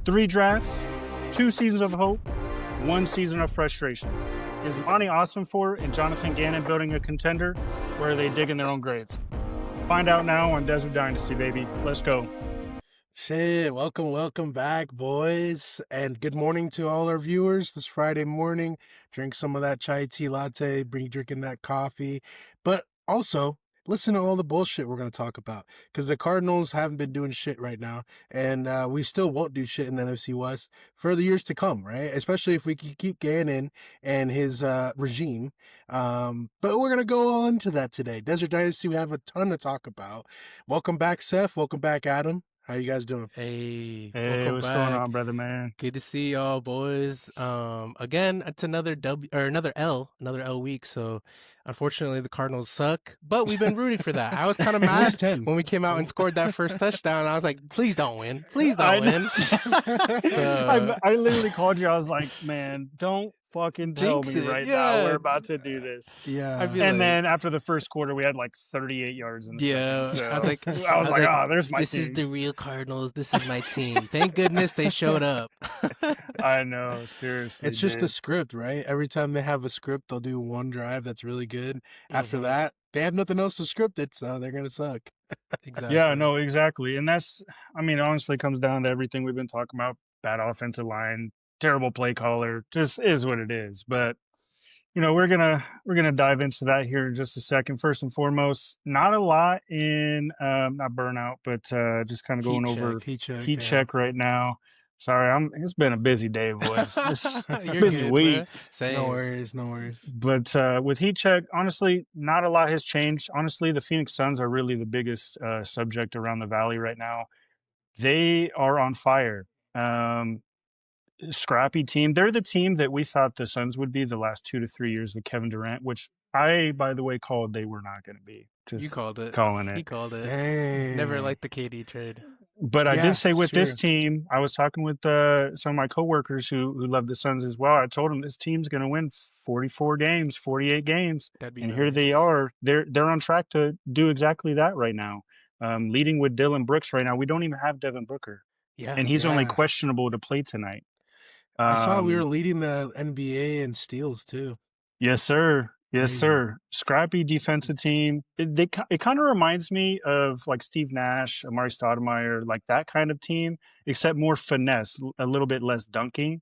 3 drafts, 2 seasons of hope, 1 season of frustration. Is Monti Ossenfort and Jonathan Gannon building a contender, or are they digging their own graves? Find out now on Desert Dynasty, baby. Let's go. Shit, welcome back, boys. And good morning to all our viewers this Friday morning. Drink some of that chai tea latte, drinking that coffee. But also, listen to all the bullshit we're going to talk about. Because the Cardinals haven't been doing shit right now. And we still won't do shit in the NFC West for the years to come, right? Especially if we keep Gannon and his regime. But we're going to go on to that today. Desert Dynasty, we have a ton to talk about. Welcome back, Seth. Welcome back, Adam. How you guys doing? Hey, what's going on, brother, man? Good to see y'all, boys. Again, it's another L week. So, unfortunately, the Cardinals suck. But we've been rooting for that. I was kind of mad when we came out and scored that first touchdown. I was like, please don't win, please don't win. So, I literally called you. I was like, man, don't fucking tell me right now we're about to do this. Yeah. And then after the first quarter, we had like 38 yards in the second. So I was like, oh, there's my this team. Is the real Cardinals. This is my team. Thank goodness they showed up. I know, seriously. It's just the script, right? Every time they have a script, they'll do one drive that's really good. After that, they have nothing else to script it, so they're going to suck. Exactly. Yeah, no, exactly. And that's, honestly, it comes down to everything we've been talking about. Bad offensive line, terrible play caller, just is what it is. But we're gonna dive into that here in just a second. First and foremost, not a lot in not burnout, but just kind of going over heat check right now. Sorry, it's been a busy day, boys. Busy good, week. No worries. But with heat check, honestly, not a lot has changed. Honestly, the Phoenix Suns are really the biggest subject around the valley right now. They are on fire. Scrappy team. They're the team that we thought the Suns would be the last 2 to 3 years with Kevin Durant, which I, by the way, called they were not going to be. Just you called it. Calling it. He called it. Dang. Never liked the KD trade. But I did say with this team, I was talking with some of my coworkers who love the Suns as well. I told them this team's going to win 44 games, 48 games. That'd be and nice. Here they are. They're on track to do exactly that right now. Leading with Dylan Brooks right now. We don't even have Devin Booker. Yeah. And he's only questionable to play tonight. I saw we were leading the NBA in steals too. Yes, sir. Yes, sir. Scrappy defensive team. It kind of reminds me of like Steve Nash, Amari Stoudemire, like that kind of team, except more finesse, a little bit less dunking.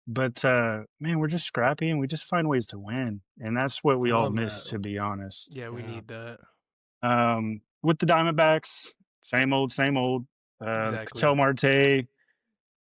But man, we're just scrappy and we just find ways to win, and that's what we all miss, to be honest. Yeah, we need that. With the Diamondbacks, same old. Exactly. Ketel Marte.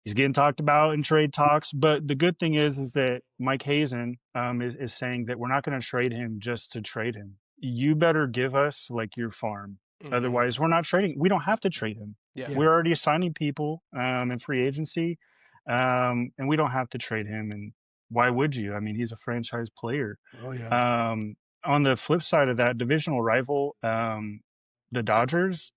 He's getting talked about in trade talks, but the good thing is that Mike Hazen is saying that we're not going to trade him just to trade him. You better give us like your farm. Otherwise, we're not trading. We don't have to trade him. Yeah. We're already assigning people in free agency, and we don't have to trade him. And why would you? He's a franchise player. Oh, yeah. On the flip side of that, divisional rival, the Dodgers,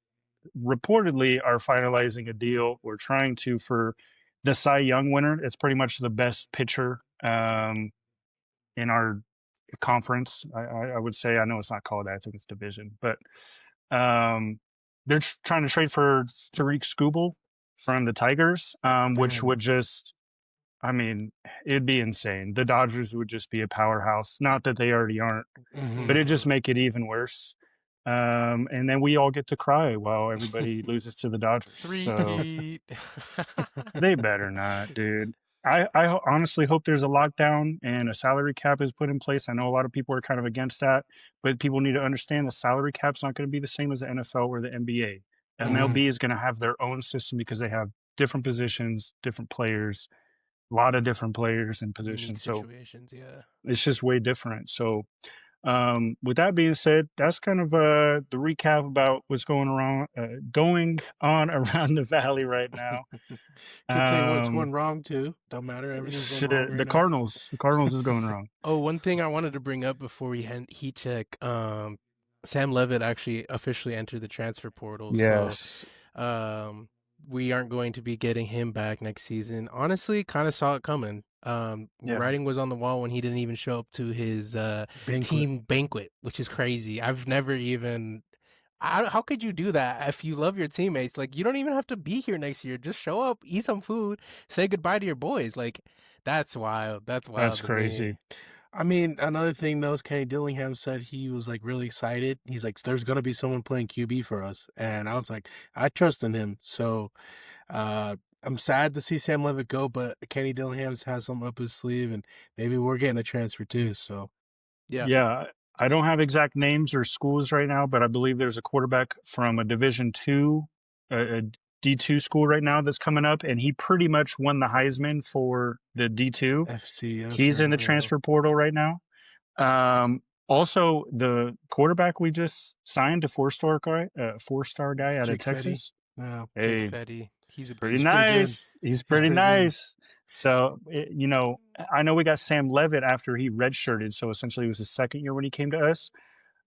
reportedly are finalizing a deal. We're trying to for the Cy Young winner. It's pretty much the best pitcher in our conference. I would say. I know it's not called that. I think it's division, but they're trying to trade for Tariq Skubal from the Tigers, which would just, it'd be insane. The Dodgers would just be a powerhouse. Not that they already aren't, but it'd just make it even worse. And then we all get to cry while everybody loses to the Dodgers. So they better not, dude. I honestly hope there's a lockdown and a salary cap is put in place. I know a lot of people are kind of against that, but people need to understand the salary cap's not going to be the same as the NFL or the NBA. MLB is going to have their own system because they have different positions, different players, a lot of different players and positions. So it's just way different. So with that being said, that's kind of the recap about what's going on around the valley right now. Could say what's going wrong too. Don't matter. Everything's going wrong. The Cardinals. The Cardinals is going wrong. Oh, one thing I wanted to bring up before we heat check. Sam Levitt actually officially entered the transfer portal. Yes. So, we aren't going to be getting him back next season. Honestly, kind of saw it coming. Writing was on the wall when he didn't even show up to his team banquet, which is crazy. I've never even How could you do that if you love your teammates? Like, you don't even have to be here next year. Just show up, eat some food, say goodbye to your boys. Like, that's wild. That's That's wild to crazy. me. I mean, another thing though is Kenny Dillingham said he was like really excited. He's like, "There's gonna be someone playing QB for us," and I was like, I trust in him. So I'm sad to see Sam Levitt go, but Kenny Dillingham's has something up his sleeve, and maybe we're getting a transfer too. So Yeah. Yeah, I don't have exact names or schools right now, but I believe there's a quarterback from a Division two, a D2 school right now that's coming up, and he pretty much won the Heisman for the D2. FCS He's in the or transfer portal right now. Also, the quarterback we just signed, a four-star guy out of Jake Fetty. Texas. No, Jake Hey, Fetty. He's a pretty he's beast. pretty good. nice. He's He's pretty pretty good. nice. So, I know we got Sam Levitt after he redshirted. So essentially, it was his second year when he came to us.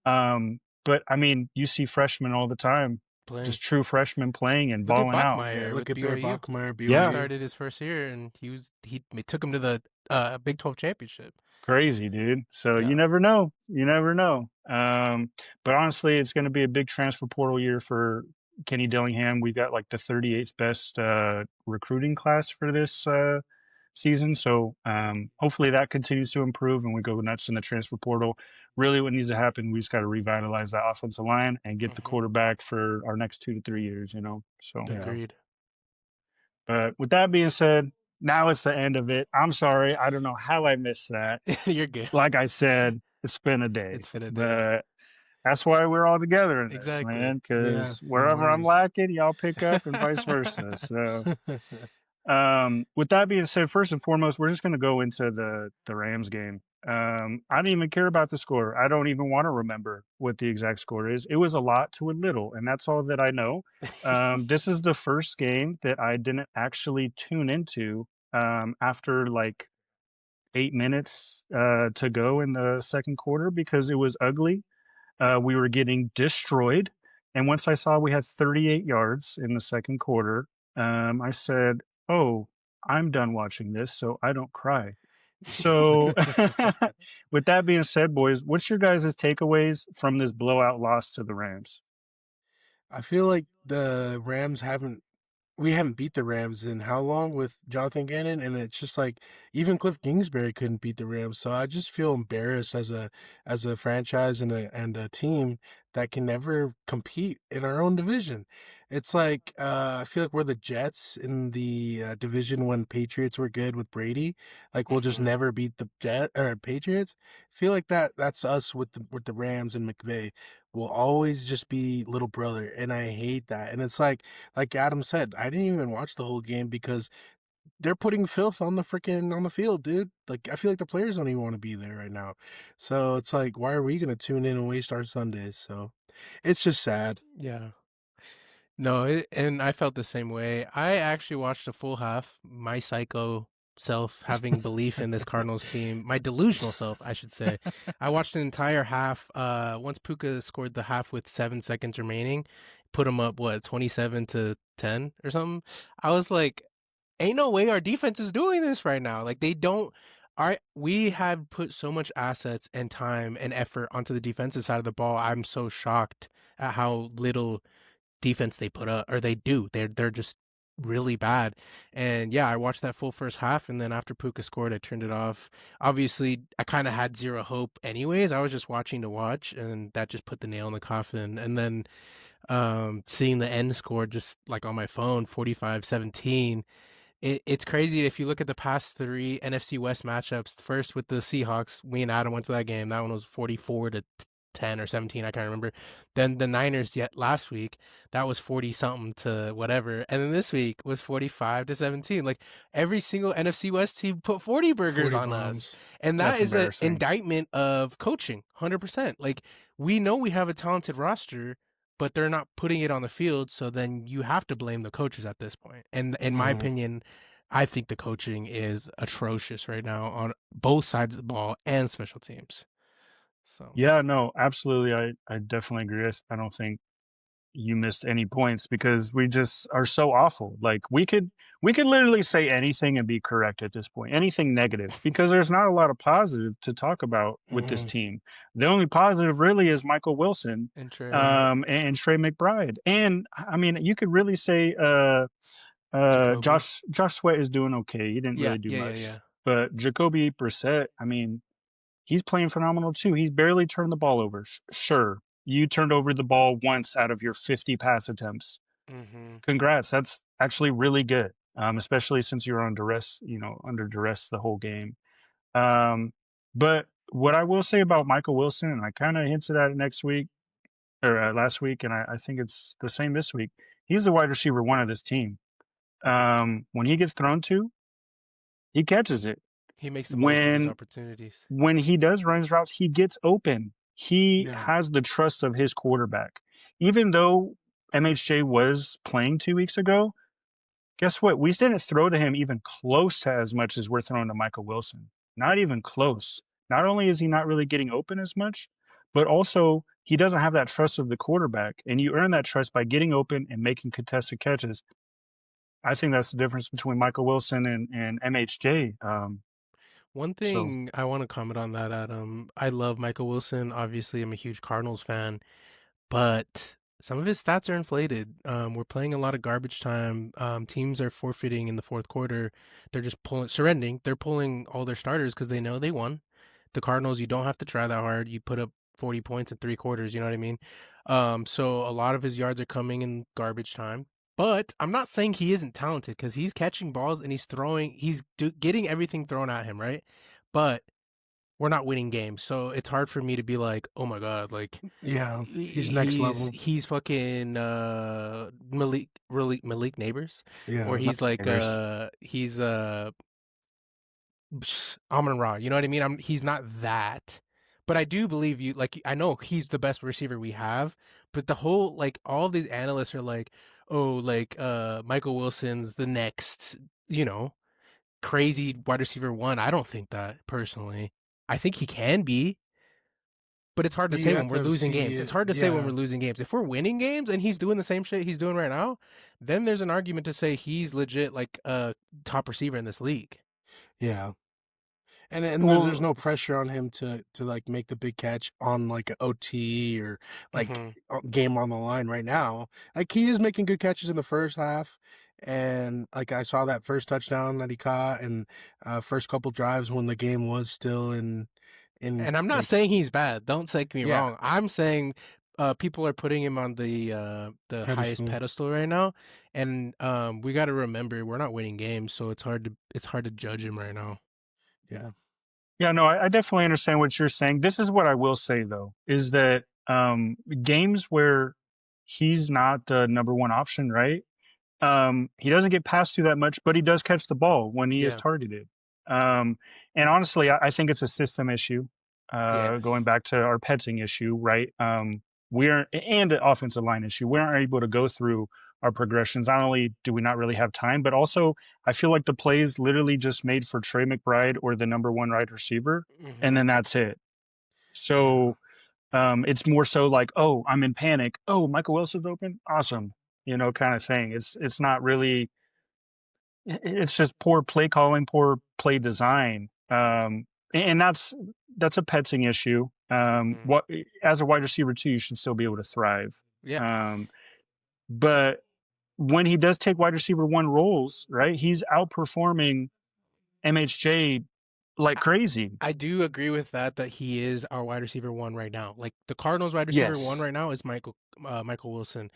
But I mean, you see freshmen all the time, Playing. just true freshmen playing and Look at balling out. Yeah, Bachmeyer look with at Bear BYU. Bachmeyer, He Yeah, BYU. started his first year and he took him to the Big 12 championship. crazy, dude. So you Yeah. never know. You never know. But honestly, it's going to be a big transfer portal year for Kenny Dillingham. We got like the 38th best recruiting class for this season. So hopefully that continues to improve and we go nuts in the transfer portal. Really, what needs to happen, we just got to revitalize that offensive line and get the Hmm. quarterback for our next 2 to 3 years, So, Yeah. Agreed. but with that being said, now it's the end of it. I'm sorry. I don't know how I missed that. You're good. Like I said, it's been a day, It's been a day. but that's why we're all together in this, Exactly. man. Yeah, Because no wherever I'm worries. lacking, y'all pick up and vice versa. So, with that being said, first and foremost, we're just going to go into the Rams game. I didn't even care about the score. I don't even want to remember what the exact score is. It was a lot to a little, and that's all that I know. This is the first game that I didn't actually tune into after like 8 minutes to go in the second quarter because it was ugly. We were getting destroyed. And once I saw we had 38 yards in the second quarter, I said, "Oh, I'm done watching this, so I don't cry." So, with that being said, boys, what's your guys' takeaways from this blowout loss to the Rams? I feel like the Rams haven't we haven't beat the Rams in how long with Jonathan Gannon, and it's just like even Cliff Kingsbury couldn't beat the Rams. So I just feel embarrassed as a franchise and a team that can never compete in our own division. It's like I feel like we're the Jets in the division when Patriots were good with Brady. Like we'll just Mhm. never beat the Patriots. I feel like that's us with the Rams and McVay. We'll always just be little brother, and I hate that. And it's like Adam said, I didn't even watch the whole game because they're putting filth on the field, dude. Like I feel like the players don't even want to be there right now. So it's like, why are we gonna tune in and waste our Sundays? So it's just sad. Yeah. No, and I felt the same way. I actually watched a full half. My psycho self having belief in this Cardinals team, my delusional self, I should say. I watched an entire half. Once Puka scored the half with 7 seconds remaining, put him up 27-10 or something. I was like, ain't no way our defense is doing this right now. Like they don't. We have put so much assets and time and effort onto the defensive side of the ball. I'm so shocked at how little defense they put up or they do. They're just really bad. And yeah, I watched that full first half, and then after Puka scored, I turned it off. Obviously, I kind of had zero hope anyways. I was just watching to watch, and that just put the nail in the coffin. And then seeing the end score just like on my phone, 45-17. It's crazy if you look at the past three NFC West matchups. First with the Seahawks, me and Adam went to that game. That one was 44-10 or 17, I can't remember. Then the Niners yet last week, that was 40 something to whatever. And then this week was 45-17. Like every single NFC West team put 40 burgers 40 on us. bombs. And that That's is an embarrassing. indictment of coaching, 100%. Like we know we have a talented roster, but they're not putting it on the field. So then you have to blame the coaches at this point. And in my Mhm. opinion, I think the coaching is atrocious right now on both sides of the ball and special teams. So Yeah, no, absolutely. I definitely agree. I don't think you missed any points because we just are so awful. Like We could literally say anything and be correct at this point, anything negative, because there's not a lot of positive to talk about with this team. The only positive really is Michael Wilson And Trey. and Trey McBride. And I mean, you could really say Jacoby. Josh Sweat is doing okay. He didn't Yeah, really do yeah, yeah, much. yeah. But Jacoby Brissett, I mean, he's playing phenomenal too. He's barely turned the ball over. Sure, you turned over the ball once out of your 50 pass attempts. Mm-hmm. Congrats. That's actually really good, especially since you were on duress, under duress the whole game. But what I will say about Michael Wilson, and I kind of hinted at it next week or last week, and I think it's the same this week. He's the wide receiver one of this team. When he gets thrown to, he catches it. He makes the most of his When opportunities. when he does run his routes, he gets open. He Yeah. has the trust of his quarterback. Even though MHJ was playing 2 weeks ago, guess what? We didn't throw to him even close to as much as we're throwing to Michael Wilson. Not even close. Not only is he not really getting open as much, but also he doesn't have that trust of the quarterback. And you earn that trust by getting open and making contested catches. I think that's the difference between Michael Wilson and MHJ. One thing I want to comment on that, Adam. I love Michael Wilson. Obviously, I'm a huge Cardinals fan, but some of his stats are inflated. We're playing a lot of garbage time. Teams are forfeiting in the fourth quarter. They're just surrendering. They're pulling all their starters because they know they won. The Cardinals, you don't have to try that hard. You put up 40 points in 3 quarters. You know what I mean? So a lot of his yards are coming in garbage time. But I'm not saying he isn't talented because he's catching balls and he's throwing. He's getting everything thrown at him, right? But we're not winning games, so it's hard for me to be like, oh my god, like Yeah, he's next level. He's fucking Malik Neighbors, Yeah, or he's like he's Amon Ra. You know what I mean? He's not that, but I do believe you. Like I know he's the best receiver we have, but the whole like all of these analysts are like, oh, like Michael Wilson's the next, crazy wide receiver one. I don't think that personally. I think he can be, but it's hard to say when we're losing games. It's hard to say when we're losing games. If we're winning games and he's doing the same shit he's doing right now, then there's an argument to say he's legit like a top receiver in this league. Yeah. And there's no pressure on him to like make the big catch on like an OT or like game on the line right now. Like he is making good catches in the first half, and like I saw that first touchdown that he caught and first couple drives when the game was still in. And I'm not saying he's bad. Don't take me wrong. I'm saying people are putting him on the highest pedestal right now, and we got to remember we're not winning games, so it's hard to judge him right now. Yeah. Yeah, no, I definitely understand what you're saying. This is what I will say though, is that games where he's not the number one option, right? He doesn't get passed to that much, but he does catch the ball when he is targeted. And honestly, I think it's a system issue. Going back to our petting issue, right? And an offensive line issue. We aren't able to go through our progressions. Not only do we not really have time, but also I feel like the plays literally just made for Trey McBride or the number one wide receiver, and then that's it. So it's more so like, oh, I'm in panic. Oh, Michael Wilson's open. Awesome. Kind of thing. It's not really, it's just poor play calling, poor play design. And that's a petting issue. What as a wide receiver too, you should still be able to thrive. Yeah. But when he does take wide receiver one roles, right, he's outperforming MHJ like crazy. I do agree with that he is our wide receiver one right now. Like the Cardinals wide receiver one right now is Michael Wilson.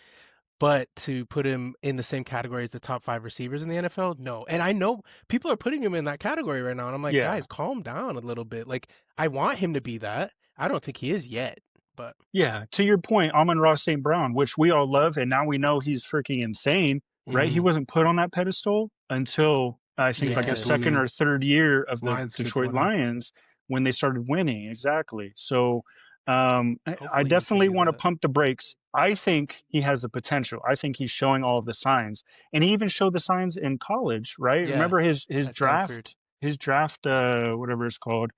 But to put him in the same category as the top 5 receivers in the NFL, no. And I know people are putting him in that category right now. And I'm like, guys, calm down a little bit. Like, I want him to be that. I don't think he is yet. But yeah, to your point, Amon-Ra St. Brown, which we all love, and now we know he's freaking insane, right? He wasn't put on that pedestal until I think like the second or third year of the Detroit Lions when they started winning. Exactly. So I definitely want to pump the brakes. I think he has the potential. I think he's showing all of the signs, and he even showed the signs in college, right? Yeah. Remember his draft, whatever it's called,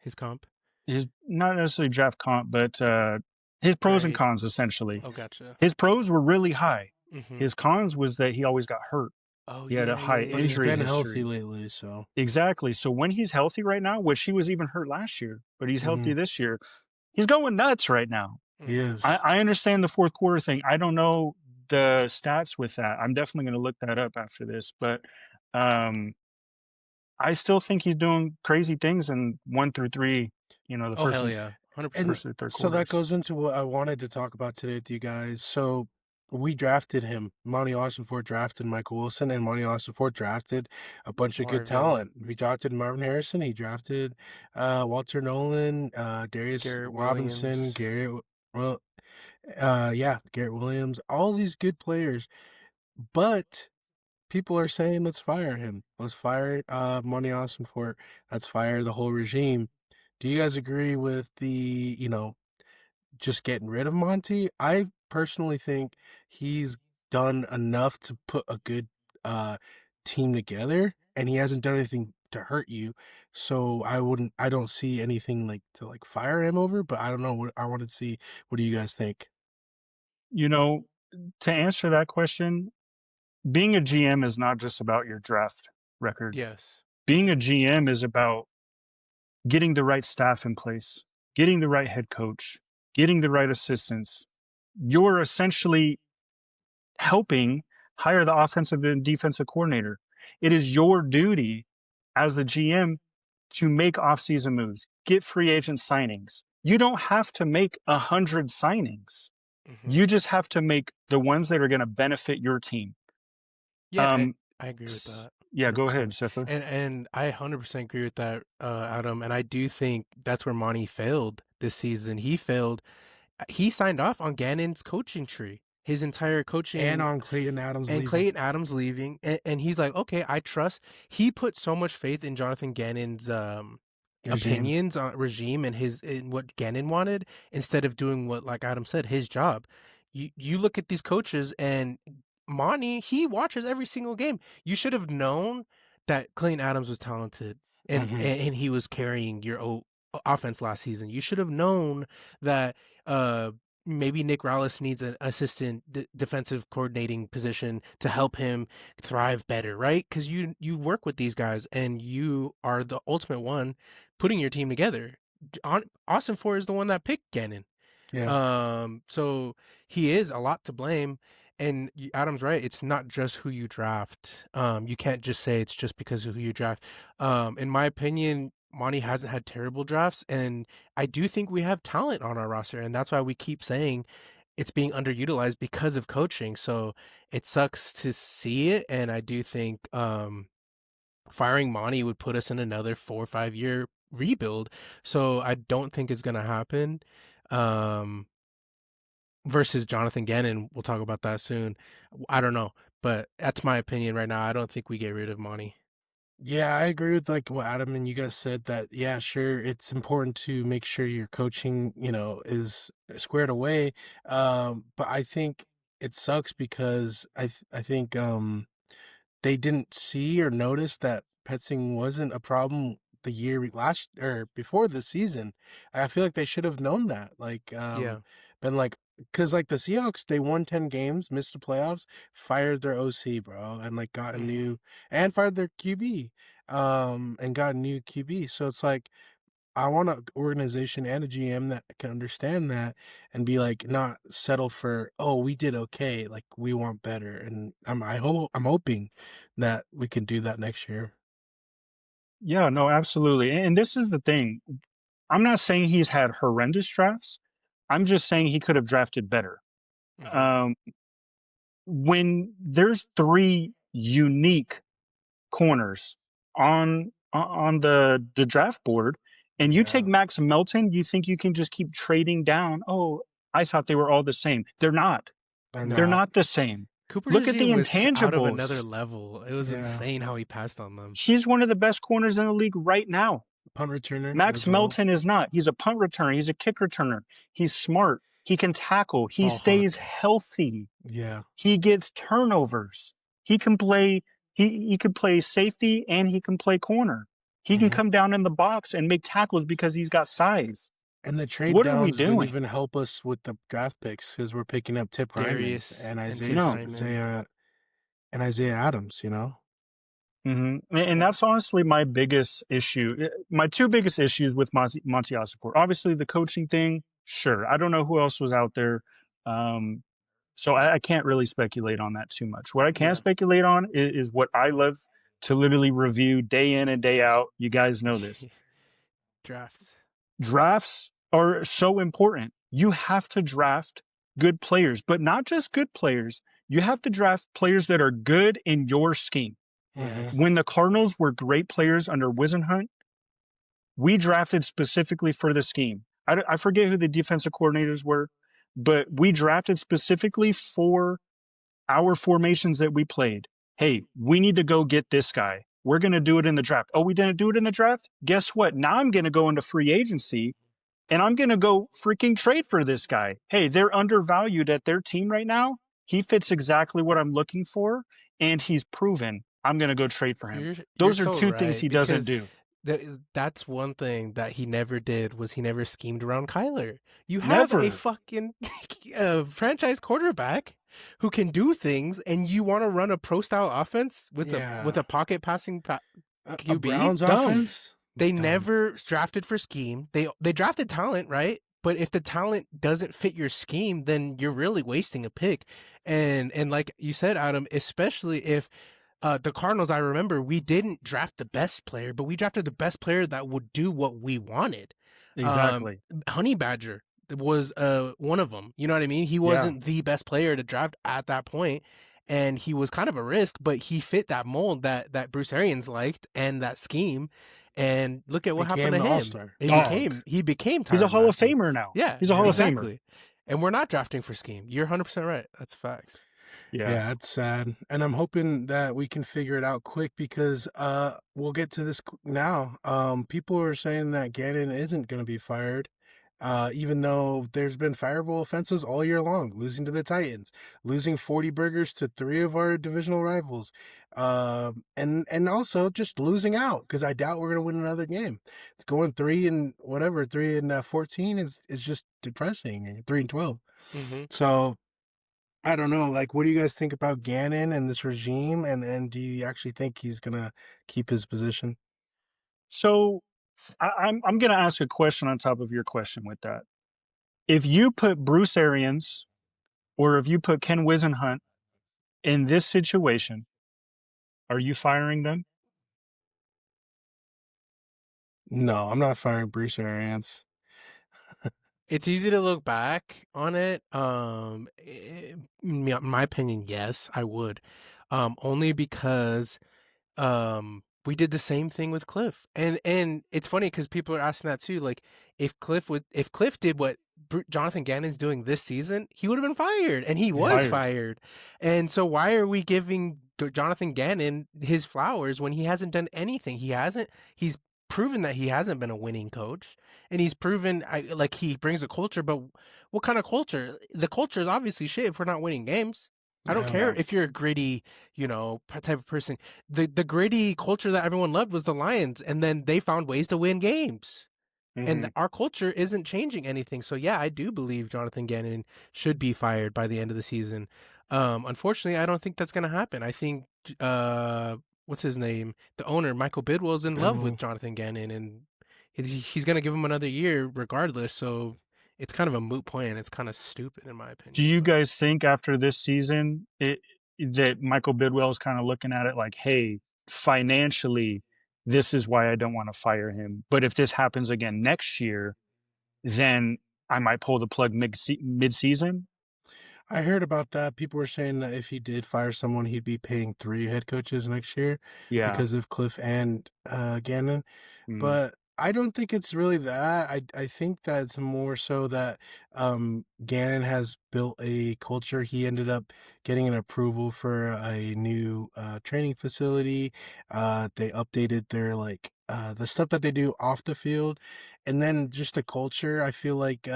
his comp. His not necessarily draft comp, but his pros and cons essentially. Oh, gotcha. His pros were really high. His cons was that he always got hurt. Oh He had a yeah, yeah, high yeah, but he's yeah. injury been healthy history. lately, so. Exactly. So when he's healthy right now, which he was even hurt last year, but he's healthy Mhm. this year, he's going nuts right now. He Mm-hmm. is. I understand the fourth quarter thing. I don't know the stats with that. I'm definitely going to look that up after this, but um, I still think he's doing crazy things in 1 through 3. The Oh first hell and yeah, 100%. And first and third so that quarters. goes into what I wanted to talk about today with you guys. So we drafted him. Monty Ossenfort drafted Michael Wilson, and Monty Ossenfort drafted a bunch of good Marvin, talent. We drafted Marvin Harrison. He drafted Walter Nolan, Darius Garrett Robinson, Williams. Garrett. Well, yeah, Garrett Williams. All these good players, but people are saying let's fire him. Let's fire Monty Ossenfort. Let's fire the whole regime. Do you guys agree with the just getting rid of Monty? I personally think he's done enough to put a good uh team together, and he hasn't done anything to hurt you. So I don't see anything like to like fire him over, but I don't know what I wanted to see. What do you guys think? You know, to answer that question, being a GM is not just about your draft record. Yes, Being a GM is about getting the right staff in place, getting the right head coach, getting the right assistants. You're essentially helping hire the offensive and defensive coordinator. It is your duty as the GM to make offseason moves, get free agent signings. You don't have to make 100 signings. mm-hmm. You just have to make the ones that are going to benefit your team. Yeah, I agree with that. Yeah, go ahead, 100%. Siffer. And I 100% agree with that, Adam. And I do think that's where Monty failed this season. He failed. He signed off on Gannon's coaching tree. His entire And coaching on Clayton Adams and leaving Clayton Adams leaving, and he's like, okay, I trust. He put so much faith in Jonathan Gannon's regime. opinions on regime and in what Gannon wanted instead of doing what, like Adam said, his job. You look at these coaches and Monty, he watches every single game. You should have known that Clayton Adams was talented and he was carrying your offense last season. You should have known that maybe Nick Rallis needs an assistant defensive coordinating position to help him thrive better, right? Because you work with these guys and you are the ultimate one putting your team together. Ossenfort is the one that picked Gannon. Yeah. So he is a lot to blame. And Adam's right. It's not just who you draft. You can't just say it's just because of who you draft. In my opinion, Monty hasn't had terrible drafts, and I do think we have talent on our roster, and that's why we keep saying it's being underutilized because of coaching. So it sucks to see it, and I do think firing Monty would put us in another 4 or 5 year rebuild. So I don't think it's gonna happen. Um, versus Jonathan Gannon, we'll talk about that soon. I don't know, but that's my opinion right now. I don't think we get rid of Monty. Yeah, I agree with like what Adam and you guys said that yeah, sure, it's important to make sure your coaching, is squared away. But I think it sucks because I think they didn't see or notice that Petzing wasn't a problem the year last or before the season. I feel like they should have known that. Like, Yeah. been like, because like the Seahawks, they won 10 games, missed the playoffs, fired their OC, bro, and like got a new and fired their QB, and got a new QB. So it's like I want an organization and a GM that can understand that and be like not settle for we did okay, like we want better, and I'm hoping that we can do that next year. Yeah, no, absolutely. And this is the thing. I'm not saying he's had horrendous drafts. I'm just saying he could have drafted better. Mm-hmm. Um, when there's 3 unique corners on the draft board, and you take Yeah, Max Melton, you think you can just keep trading down? Oh, I thought they were all the same. They're not. they're They're No. not. not the same. Cooper Look at the DeJean was out of another intangibles. level. It was Yeah, insane how he passed on them. He's one of the best corners in the league right now. punt returner Max as well. Melton is not. He's a punt returner. He's a kick returner. He's smart. He can tackle. He Ball stays hawk. healthy. Yeah, He gets turnovers. He can play. He can play safety and he can play corner. He can come down in the box and make tackles because he's got size. and the trade What are we downs didn't doing? even help us with the draft picks because we're picking up Tip Ryman Darius and and Isaiah. Tip No. Ryman. Isaiah and Isaiah Adams, you know? And that's honestly my biggest issue. My two biggest issues with Monti Ossenfort. Obviously, the coaching thing. Sure, I don't know who else was out there, um, so I can't really speculate on that too much. What I can speculate on is what I love to literally review day in and day out. You guys know this. Drafts. Drafts are so important. You have to draft good players, but not just good players. You have to draft players that are good in your scheme. Yes. When the Cardinals were great players under Wisenhunt, we drafted specifically for the scheme. I forget who the defensive coordinators were, but we drafted specifically for our formations that we played. Hey, we need to go get this guy. We're going to do it in the draft. Oh, we didn't do it in the draft? Guess what? Now I'm going to go into free agency and I'm going to go freaking trade for this guy. Hey, they're undervalued at their team right now. He fits exactly what I'm looking for, and he's proven. I'm going to go trade for him. You're Those are so two right, things he doesn't do. That's one thing that he never did was he never schemed around Kyler. You have Never. a fucking franchise quarterback who can do things, and you want to run a pro style offense with a pocket passing QB. A Browns offense. They never drafted for scheme. They drafted talent, right? But if the talent doesn't fit your scheme, then you're really wasting a pick. And like you said, Adam, especially if the Cardinals, I remember we didn't draft the best player, but we drafted the best player that would do what we wanted. Exactly. Honey Badger was one of them. You know what I mean? He wasn't the best player to draft at that point, and he was kind of a risk, but he fit that mold that Bruce Arians liked and that scheme. And look at what happened to him. He became He's a Hall of Famer now. Yeah, he's a Hall of Famer. And we're not drafting for scheme. You're 100% right. That's facts. Yeah, it's sad. And I'm hoping that we can figure it out quick because we'll get to this now. People are saying that Gannon isn't going to be fired, even though there's been fireable offenses all year long, losing to the Titans, losing 40 burgers to 3 of our divisional rivals, and also just losing out because I doubt we're going to win another game. Going 3-14 is just depressing. 3-12. So I don't know. Like, what do you guys think about Gannon and this regime? And do you actually think he's gonna keep his position? So, I'm going to ask a question on top of your question with that. If you put Bruce Arians or if you put Ken Wisenhunt in this situation, are you firing them? No, I'm not firing Bruce Arians. It's easy to look back on it. In my opinion, yes, I would. Only because we did the same thing with Cliff, and it's funny because people are asking that too. Like, if Cliff did what Jonathan Gannon's doing this season, he would have been fired, and he was fired. And so why are we giving Jonathan Gannon his flowers when he hasn't done anything? He's proven that he hasn't been a winning coach, and he's proven like he brings a culture. But what kind of culture? The culture is obviously shit if we're not winning games. I don't care if you're a gritty, type of person. The gritty culture that everyone loved was the Lions, and then they found ways to win games. And our culture isn't changing anything. So yeah, I do believe Jonathan Gannon should be fired by the end of the season. Unfortunately, I don't think that's going to happen. I think what's his name? The owner, Michael Bidwell's in love with Jonathan Gannon, and he's going to give him another year regardless. So it's kind of a moot point. It's kind of stupid in my opinion. Do you guys think after this season that Michael Bidwell is kind of looking at it like, hey, financially, this is why I don't want to fire him. But if this happens again next year, then I might pull the plug mid-season? I heard about that. People were saying that if he did fire someone, he'd be paying 3 head coaches next year because of Cliff and Gannon. But I don't think it's really that. I think that it's more so that Gannon has built a culture. He ended up getting an approval for a new training facility. They updated their the stuff that they do off the field, and then just the culture. I feel like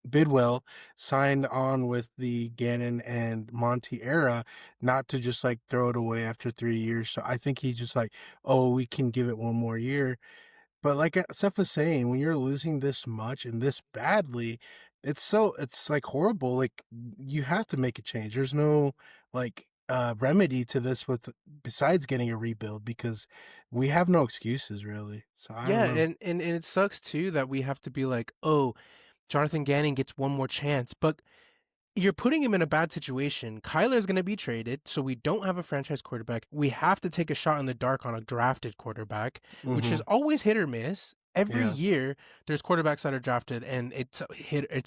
Bidwell signed on with the Gannon and Monti era, not to just throw it away after 3 years. So I think he's just like, oh, we can give it one more year. But like Seth was saying, when you're losing this much and this badly, it's like horrible. Like you have to make a change. There's no like remedy to this with besides getting a rebuild because we have no excuses really. So I don't Yeah, know. and it sucks too that we have to be like, oh, Jonathan Gannon gets one more chance, but you're putting him in a bad situation. Kyler's going to be traded, so we don't have a franchise quarterback. We have to take a shot in the dark on a drafted quarterback, which is always hit or miss. Every Yeah. year, there's quarterbacks that are drafted, and it's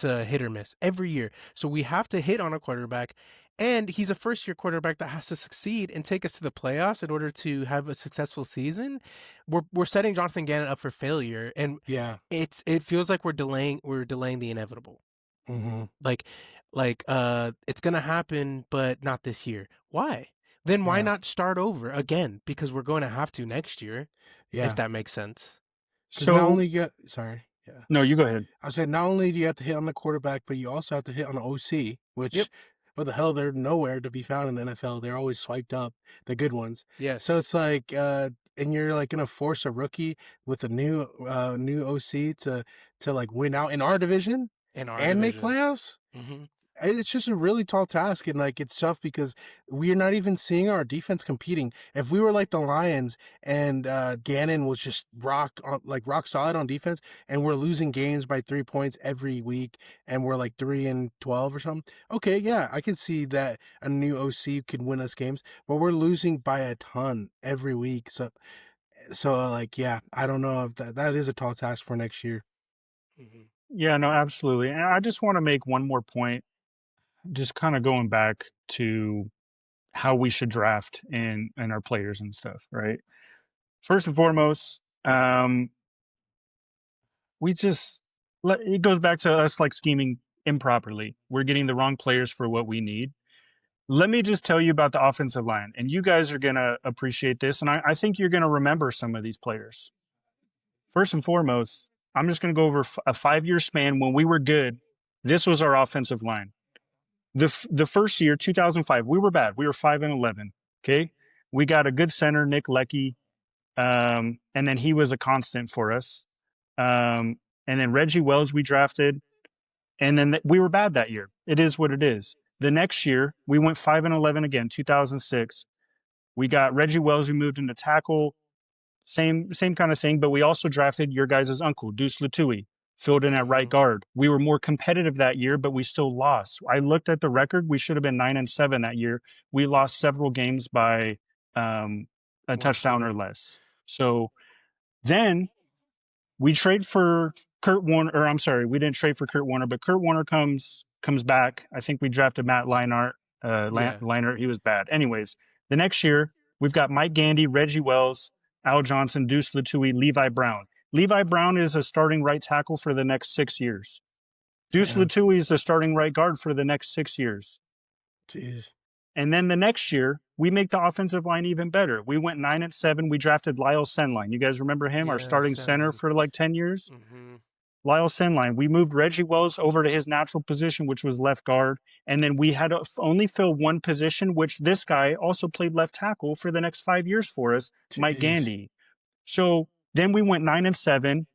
a hit or miss every year. So we have to hit on a quarterback, and he's a first-year quarterback that has to succeed and take us to the playoffs in order to have a successful season. We're setting Jonathan Gannon up for failure, and Yeah. it feels like we're delaying the inevitable. Like it's gonna happen, but not this year. Why? Then why Yeah. not start over again? Because we're going to have to next year, Yeah. if that makes sense. Because not So only you sorry. Yeah. no, you go ahead. I said not only do you have to hit on the quarterback, but you also have to hit on the OC, which Yep. what the hell, they're nowhere to be found in the NFL. They're always swiped up, the good ones. Yes. So it's like and you're like gonna force a rookie with a new OC to like win out in our division and make playoffs? Mm-hmm. It's just a really tall task, and like it's tough because we're not even seeing our defense competing. If we were like the Lions and Gannon was just rock solid on defense, and we're losing games by 3 points every week, and we're like 3-12 or something. Okay, yeah, I can see that a new OC could win us games, but we're losing by a ton every week. So like, yeah, I don't know if that is a tall task for next year. Mm-hmm. Yeah, no, absolutely. And I just want to make one more point, just kind of going back to how we should draft and our players and stuff, right? First and foremost, we just it goes back to us like scheming improperly. We're getting the wrong players for what we need. Let me just tell you about the offensive line, and you guys are going to appreciate this, and I think you're going to remember some of these players. First and foremost, I'm just going to go over a 5-year span when we were good. This was our offensive line. The first year, 2005, we were bad. We were 5-11. Okay, we got a good center, Nick Leckie, and then he was a constant for us. And then Reggie Wells we drafted, and then we were bad that year. It is what it is. The next year, we went 5-11 again, 2006. We got Reggie Wells, we moved into tackle, same kind of thing, but we also drafted your guys' uncle, Deuce Latui, filled in at right guard. We were more competitive that year, but we still lost. I looked at the record. We should have been 9-7 that year. We lost several games by a touchdown or less. So then we trade for Kurt Warner, or I'm sorry, we didn't trade for Kurt Warner, but Kurt Warner comes back. I think we drafted Matt Leinart. Leinart, he was bad. Anyways, the next year, we've got Mike Gandy, Reggie Wells, Al Johnson, Deuce Latui, Levi Brown. Levi Brown is a starting right tackle for the next 6 years. Deuce Latui is the starting right guard for the next 6 years. Jeez. And then the next year, we make the offensive line even better. We went 9-7. We drafted Lyle Senline. You guys remember him? Our starting center for like 10 years? Mm-hmm. Lyle Senline. We moved Reggie Wells over to his natural position, which was left guard. And then we had to only fill one position, which this guy also played left tackle for the next 5 years for us, Mike Gandy. So then we went 9-7.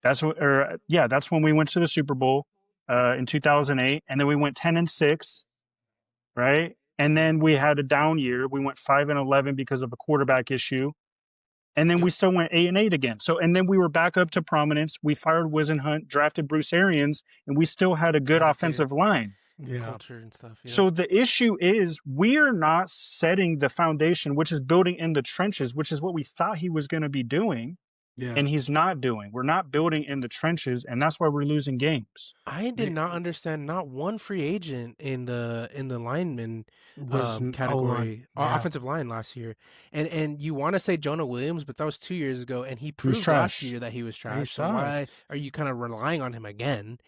That's when we went to the Super Bowl in 2008. And then we went 10-6, right? And then we had a down year. We went 5-11 because of a quarterback issue. And then we still went 8-8 again. So, and then we were back up to prominence. We fired Wisenhunt, drafted Bruce Arians, and we still had a good offensive line. Culture and stuff. Yeah. So the issue is we are not setting the foundation, which is building in the trenches, which is what we thought he was going to be doing. Yeah. And he's not doing. We're not building in the trenches, and that's why we're losing games. I did not understand not one free agent in the lineman category, offensive line last year. And you want to say Jonah Williams, but that was 2 years ago, and he proved last year that he was trash. So why are you kind of relying on him again?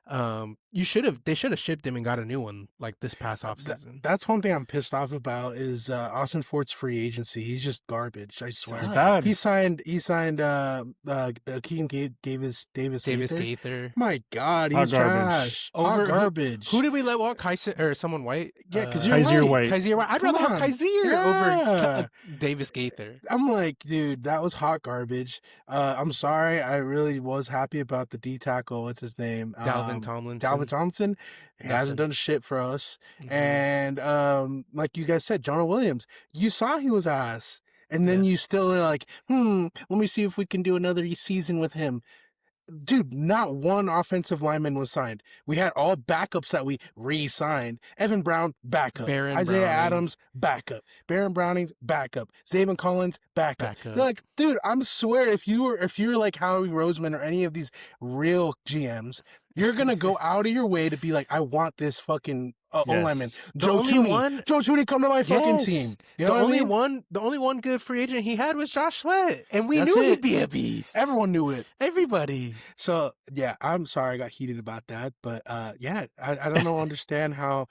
They should have shipped him and got a new one like this past offseason. That's one thing I'm pissed off about is Ossenfort's free agency. He's just garbage. I swear. He's bad. He signed Akeem Davis Gaither. My God, he's trash. Garbage. Who did we let walk? Someone white? Yeah, Kaiser White. Kaiser White. I'd rather have Kaiser over Davis Gaither. I'm like, dude, that was hot garbage. I'm sorry. I really was happy about the D tackle. What's his name? Dalvin Tomlinson. Tomlinson he hasn't done shit for us. Mhm. And like you guys said, Jonah Williams, you saw he was ass. And then you still are like, let me see if we can do another season with him. Dude, not one offensive lineman was signed. We had all backups that we re-signed. Evan Brown, backup. Isaiah Adams, backup. Baron Browning's backup. Zaven Collins, backup. They're like, dude, I swear, if you're like Howie Roseman or any of these real GMs, you're gonna go out of your way to be like, I want this fucking O-lineman. Joe Tooney, come to my fucking team. You know the only one good free agent he had was Josh Sweat, and we knew he'd be a beast. Everyone knew it. Everybody. So yeah, I'm sorry I got heated about that, but I don't know understand how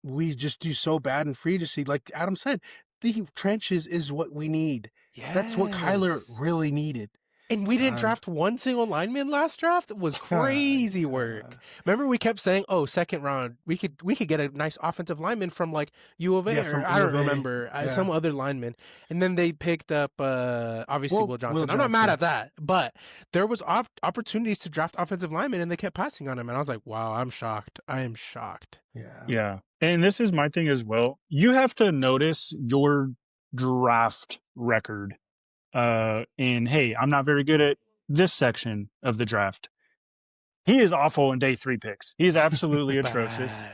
we just do so bad in free agency. Like Adam said, the trenches is what we need. Yes. That's what Kyler really needed. And we didn't draft one single lineman last draft. It was crazy work. Remember, we kept saying, "Oh, second round, we could get a nice offensive lineman from like U of A." I don't remember some other lineman. And then they picked up obviously Will Johnson. I'm not mad at that, but there was opportunities to draft offensive linemen, and they kept passing on him. And I was like, "Wow, I'm shocked. I am shocked." Yeah. And this is my thing as well. You have to notice your draft record. And hey, I'm not very good at this section of the draft. He is awful in day 3 picks. He is absolutely atrocious.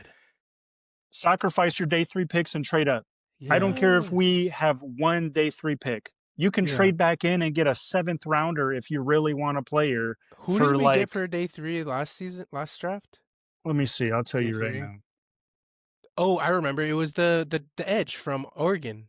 Sacrifice your day 3 picks and trade up. Yes. I don't care if we have one day 3 pick. You can trade back in and get a 7th rounder if you really want a player. Who did we get for day 3 last draft? Let me see. I'll tell you right now. Oh, I remember. It was the edge from Oregon.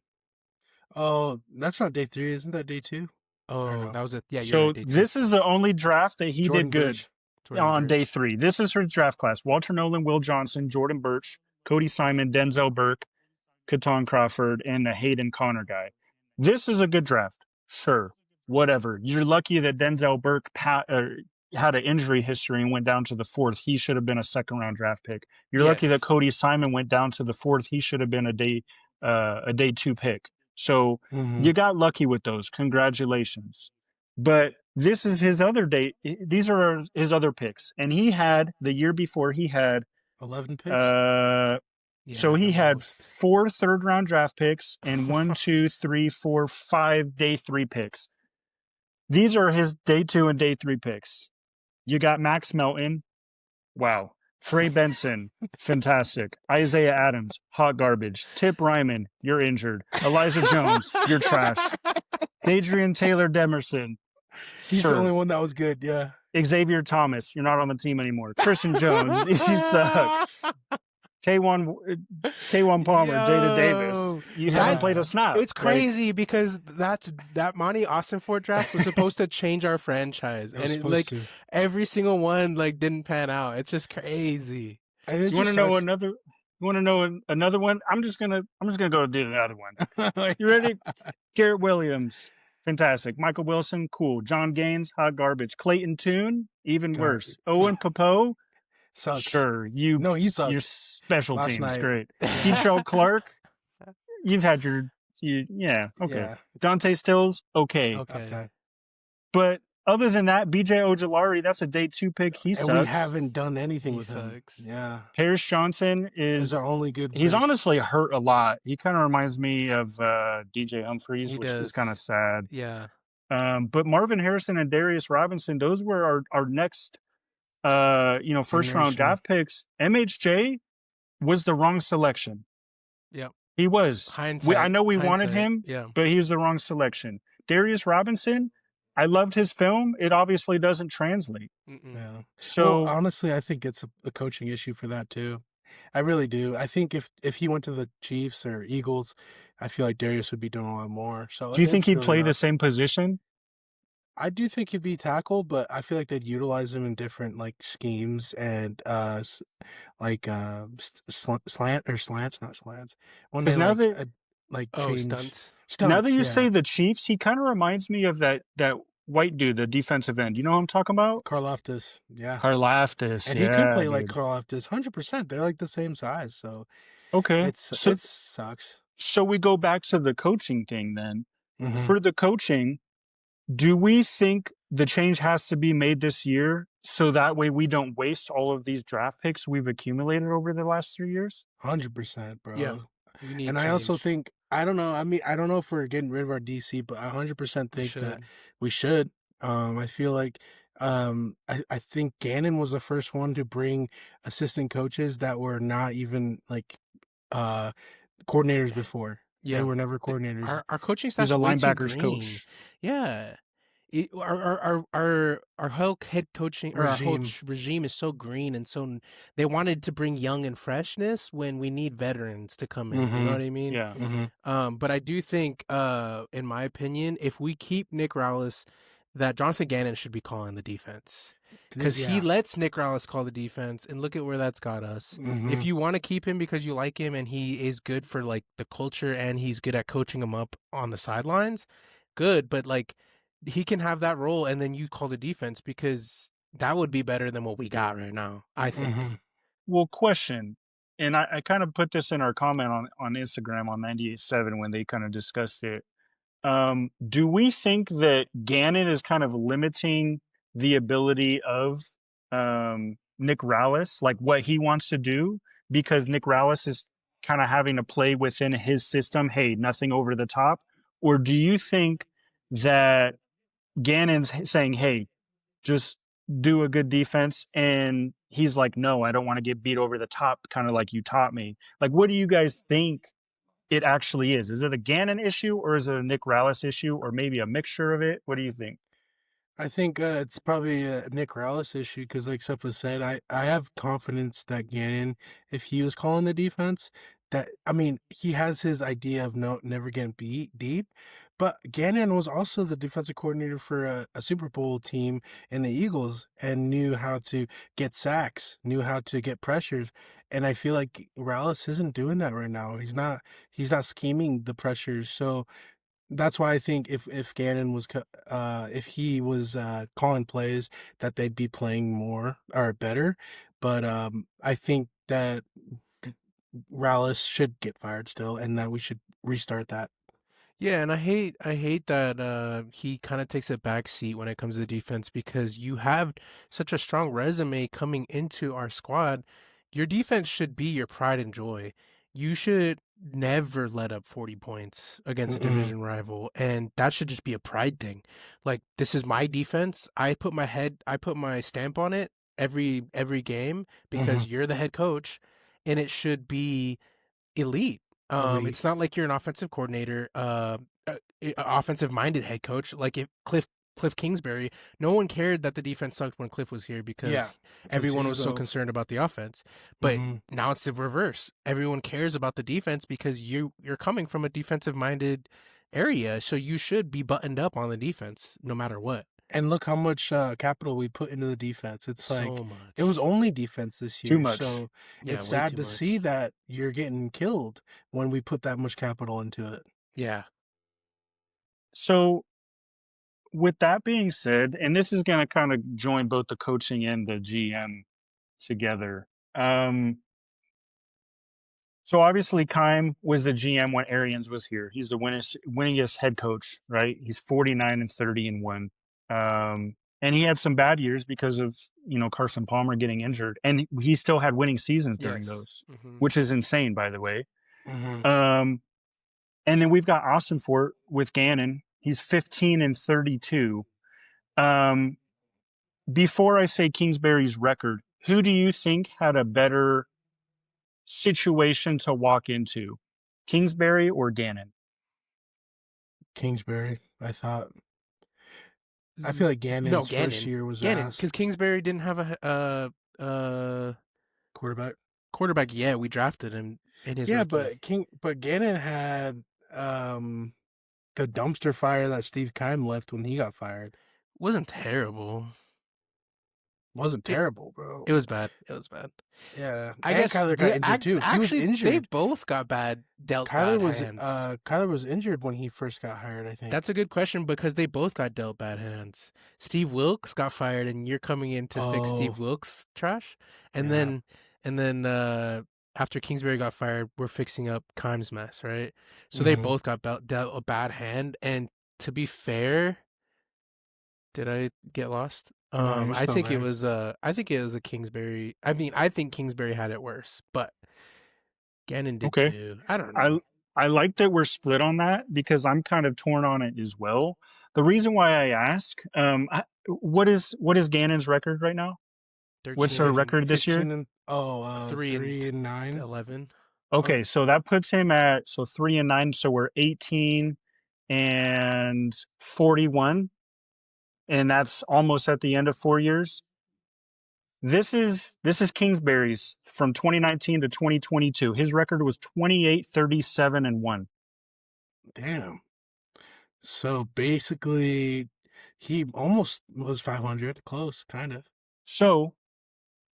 Oh, that's not day 3. Isn't that day 2? Oh, that was it. Yeah. So this is the only draft that he did good on day 3. This is his draft class: Walter Nolan, Will Johnson, Jordan Birch, Cody Simon, Denzel Burke, Katon Crawford, and the Hayden Connor guy. This is a good draft. Sure. Whatever. You're lucky that Denzel Burke had an injury history and went down to the 4th. He should have been a 2nd round draft pick. You're lucky that Cody Simon went down to the 4th. He should have been a day 2 pick. So you got lucky with those. Congratulations. But this is his other day. These are his other picks. And he had, the year before, he had 11 picks. So he had 4 third-round draft picks and 5 day 3 picks. These are his day 2 and day 3 picks. You got Max Melton. Wow. Trey Benson, fantastic. Isaiah Adams, hot garbage. Tip Ryman, you're injured. Elijah Jones, you're trash. Adrian Taylor Demerson. He's the only one that was good, yeah. Xavier Thomas, you're not on the team anymore. Christian Jones, you suck. Taywan Palmer, Jada Davis. You haven't played a snap. It's crazy because that Monti Ossenfort draft was supposed to change our franchise, and every single one didn't pan out. It's just crazy. You want to know another? You want to know another one? I'm just gonna go do the other one. You ready? Garrett Williams, fantastic. Michael Wilson, cool. John Gaines, hot garbage. Clayton Tune, even worse. Owen Popo. Sucks. Sure, he sucks. Your special team's great. T-Trell Clark, you've had okay. Yeah. Dante Stills, okay. But other than that, BJ Ojulari, that's a day 2 pick. He sucks. And we haven't done anything with him. Yeah. Paris Johnson is our only good pick. He's honestly hurt a lot. He kind of reminds me of DJ Humphries, which is kind of sad. Yeah. But Marvin Harrison and Darius Robinson, those were our next first round draft picks. MHJ was the wrong selection. Yep. He was. I know we wanted him, but he was the wrong selection. Darius Robinson, I loved his film. It obviously doesn't translate. Yeah. So honestly, I think it's a coaching issue for that too. I really do. I think if he went to the Chiefs or Eagles, I feel like Darius would be doing a lot more. So do you think he'd play the same position? I do think he'd be tackled, but I feel like they'd utilize him in different schemes and slants, not slants. One day stunts. Now that you say the Chiefs, he kind of reminds me of that white dude, the defensive end. You know what I'm talking about? Karlaftis. Yeah. Karlaftis. And he could play like Karlaftis, 100%. They're the same size, so it sucks. So we go back to the coaching thing then. For the coaching, do we think the change has to be made this year so that way we don't waste all of these draft picks we've accumulated over the last 3 years? 100%, Yeah, bro. we need And I also change. think, I don't know. I mean, I don't know if we're getting rid of our DC, but I 100% We think that should. we should. I feel like, I think Gannon was the first one to bring assistant coaches that were not even like, uh, coordinators before. They Yeah. were never coordinators. Our coaching He's staff's a way too linebackers green. coach. Yeah. Our whole head coaching or our whole Regime. regime is so green and so they wanted to bring young and freshness when we need veterans to come in. You know what I mean? Yeah. But I do think, in my opinion, if we keep Nick Rallis, that Jonathan Gannon should be calling the defense because he Yeah. lets Nick Rallis call the defense, and look at where that's got us. If you want to keep him because you like him and he is good for like the culture and he's good at coaching them up on the sidelines, good. But like he can have that role, and then you call the defense because that would be better than what we got right now, I think. Well, question, and I kind of put this in our comment on Instagram on 98.7 when they kind of discussed it. Do we think that Gannon is kind of limiting the ability of Nick Rallis, like what he wants to do, because Nick Rallis is kind of having to play within his system? Hey, nothing over the top. Or do you think that Gannon's saying, hey, just do a good defense, and he's like, no, I don't want to get beat over the top, kind of like you taught me? Like, what do you guys think it actually is? Is it a Gannon issue, or is it a Nick Rallis issue, or maybe a mixture of it? What do you think? I think it's probably a Nick Rallis issue because, like Seppa said, I have confidence that Gannon, if he was calling the defense, that I mean, he has his idea of never getting beat deep, but Gannon was also the defensive coordinator for a Super Bowl team in the Eagles and knew how to get sacks, knew how to get pressures, and I feel like Rallis isn't doing that right now. He's not scheming the pressures, so that's why I think if Gannon was if he was calling plays that they'd be playing more or better, but I think that Rallis should get fired still, and that we should restart that. Yeah, and I hate that he kind of takes a back seat when it comes to the defense because you have such a strong resume coming into our squad. Your defense should be your pride and joy. You should never let up 40 points against a division rival, and that should just be a pride thing. Like, this is my defense. I put my stamp on it every game because you're the head coach, and it should be elite. Elite. It's not like you're an offensive coordinator, offensive minded head coach. Like if Cliff Kingsbury, no one cared that the defense sucked when Cliff was here Yeah, because everyone was so so concerned about the offense. But now it's the reverse. Everyone cares about the defense because you're coming from a defensive minded area, so you should be buttoned up on the defense no matter what. And look how much capital we put into the defense. It's like So much. it was only defense this year. Too much. So Yeah, it's way sad too to much. see that you're getting killed when we put that much capital into it. Yeah. So, with that being said, and this is going to kind of join both the coaching and the GM together. So obviously, Keim was the GM when Arians was here. He's the winningest head coach, right? He's 49-30-1. And he had some bad years because of Carson Palmer getting injured, and he still had winning seasons during those, which is insane, by the way. And then we've got Ossenfort with Gannon. He's 15-32. Before I say Kingsbury's record, who do you think had a better situation to walk into, Kingsbury or Gannon? Kingsbury, I thought. I feel like Gannon's first year was Gannon, ass. because Kingsbury didn't have a Quarterback. Yeah, we drafted him in his Yeah, rookie. but Gannon had the dumpster fire that Steve Keim left when he got fired. Wasn't terrible. Wasn't terrible, bro. It was bad. It was bad. Yeah, I and guess Kyler got injured too. He was injured. They both got dealt Kyler bad hands. Kyler was injured when he first got hired, I think. That's a good question because they both got dealt bad hands. Steve Wilkes got fired, and you're coming in to fix Steve Wilkes' trash, and then after Kingsbury got fired, we're fixing up Keim's mess, right? So they both got dealt a bad hand, and to be fair, Did I get lost? No, you're I still think it there. was I think it was a Kingsbury. I mean, I think Kingsbury had it worse, but Gannon did Okay. too. I don't I know. I like that we're split on that because I'm kind of torn on it as well. The reason why I ask, what is Gannon's record right now? What's 13 her and record this year? 15 and 3 and 3 and 9. 11. Okay, so that puts him at 3-9. So we're 18 and 41, and that's almost at the end of 4 years. This is Kingsbury's from 2019 to 2022. His record was 28, 37, and 1. Damn. So basically, he almost was 500, close, kind of. So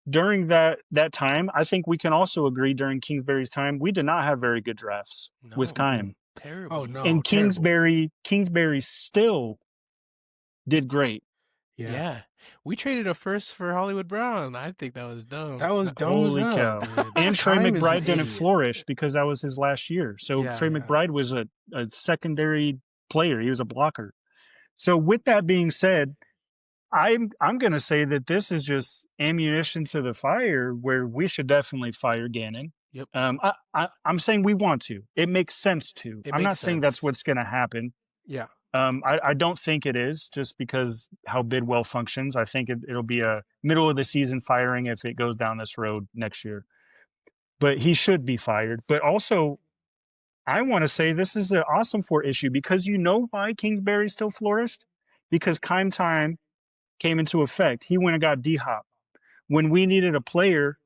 during that time, I think we can also agree during Kingsbury's time, we did not have very good drafts with No, Kime. terrible. Oh no, And terrible. Kingsbury still did great. Yeah. We traded a first for Hollywood Brown. I think that was dumb. That was dumb Holy as hell, cow. dude. And Trey Kime is an McBride didn't idiot. flourish because that was his last year. So Yeah. Trey McBride was a secondary player. He was a blocker. So with that being said, I'm going to say that this is just ammunition to the fire where we should definitely fire Gannon. Yep. I'm saying we want to. It makes sense to. It I'm not makes saying that's sense. what's going to happen. Yeah. I don't think it is just because how Bidwell functions. I think it'll be a middle of the season firing if it goes down this road next year. But he should be fired. But also, I want to say this is an Ossenfort issue because you know why Kingsbury still flourished? Because Kime time came into effect. He went and got D-Hop. When we needed a player,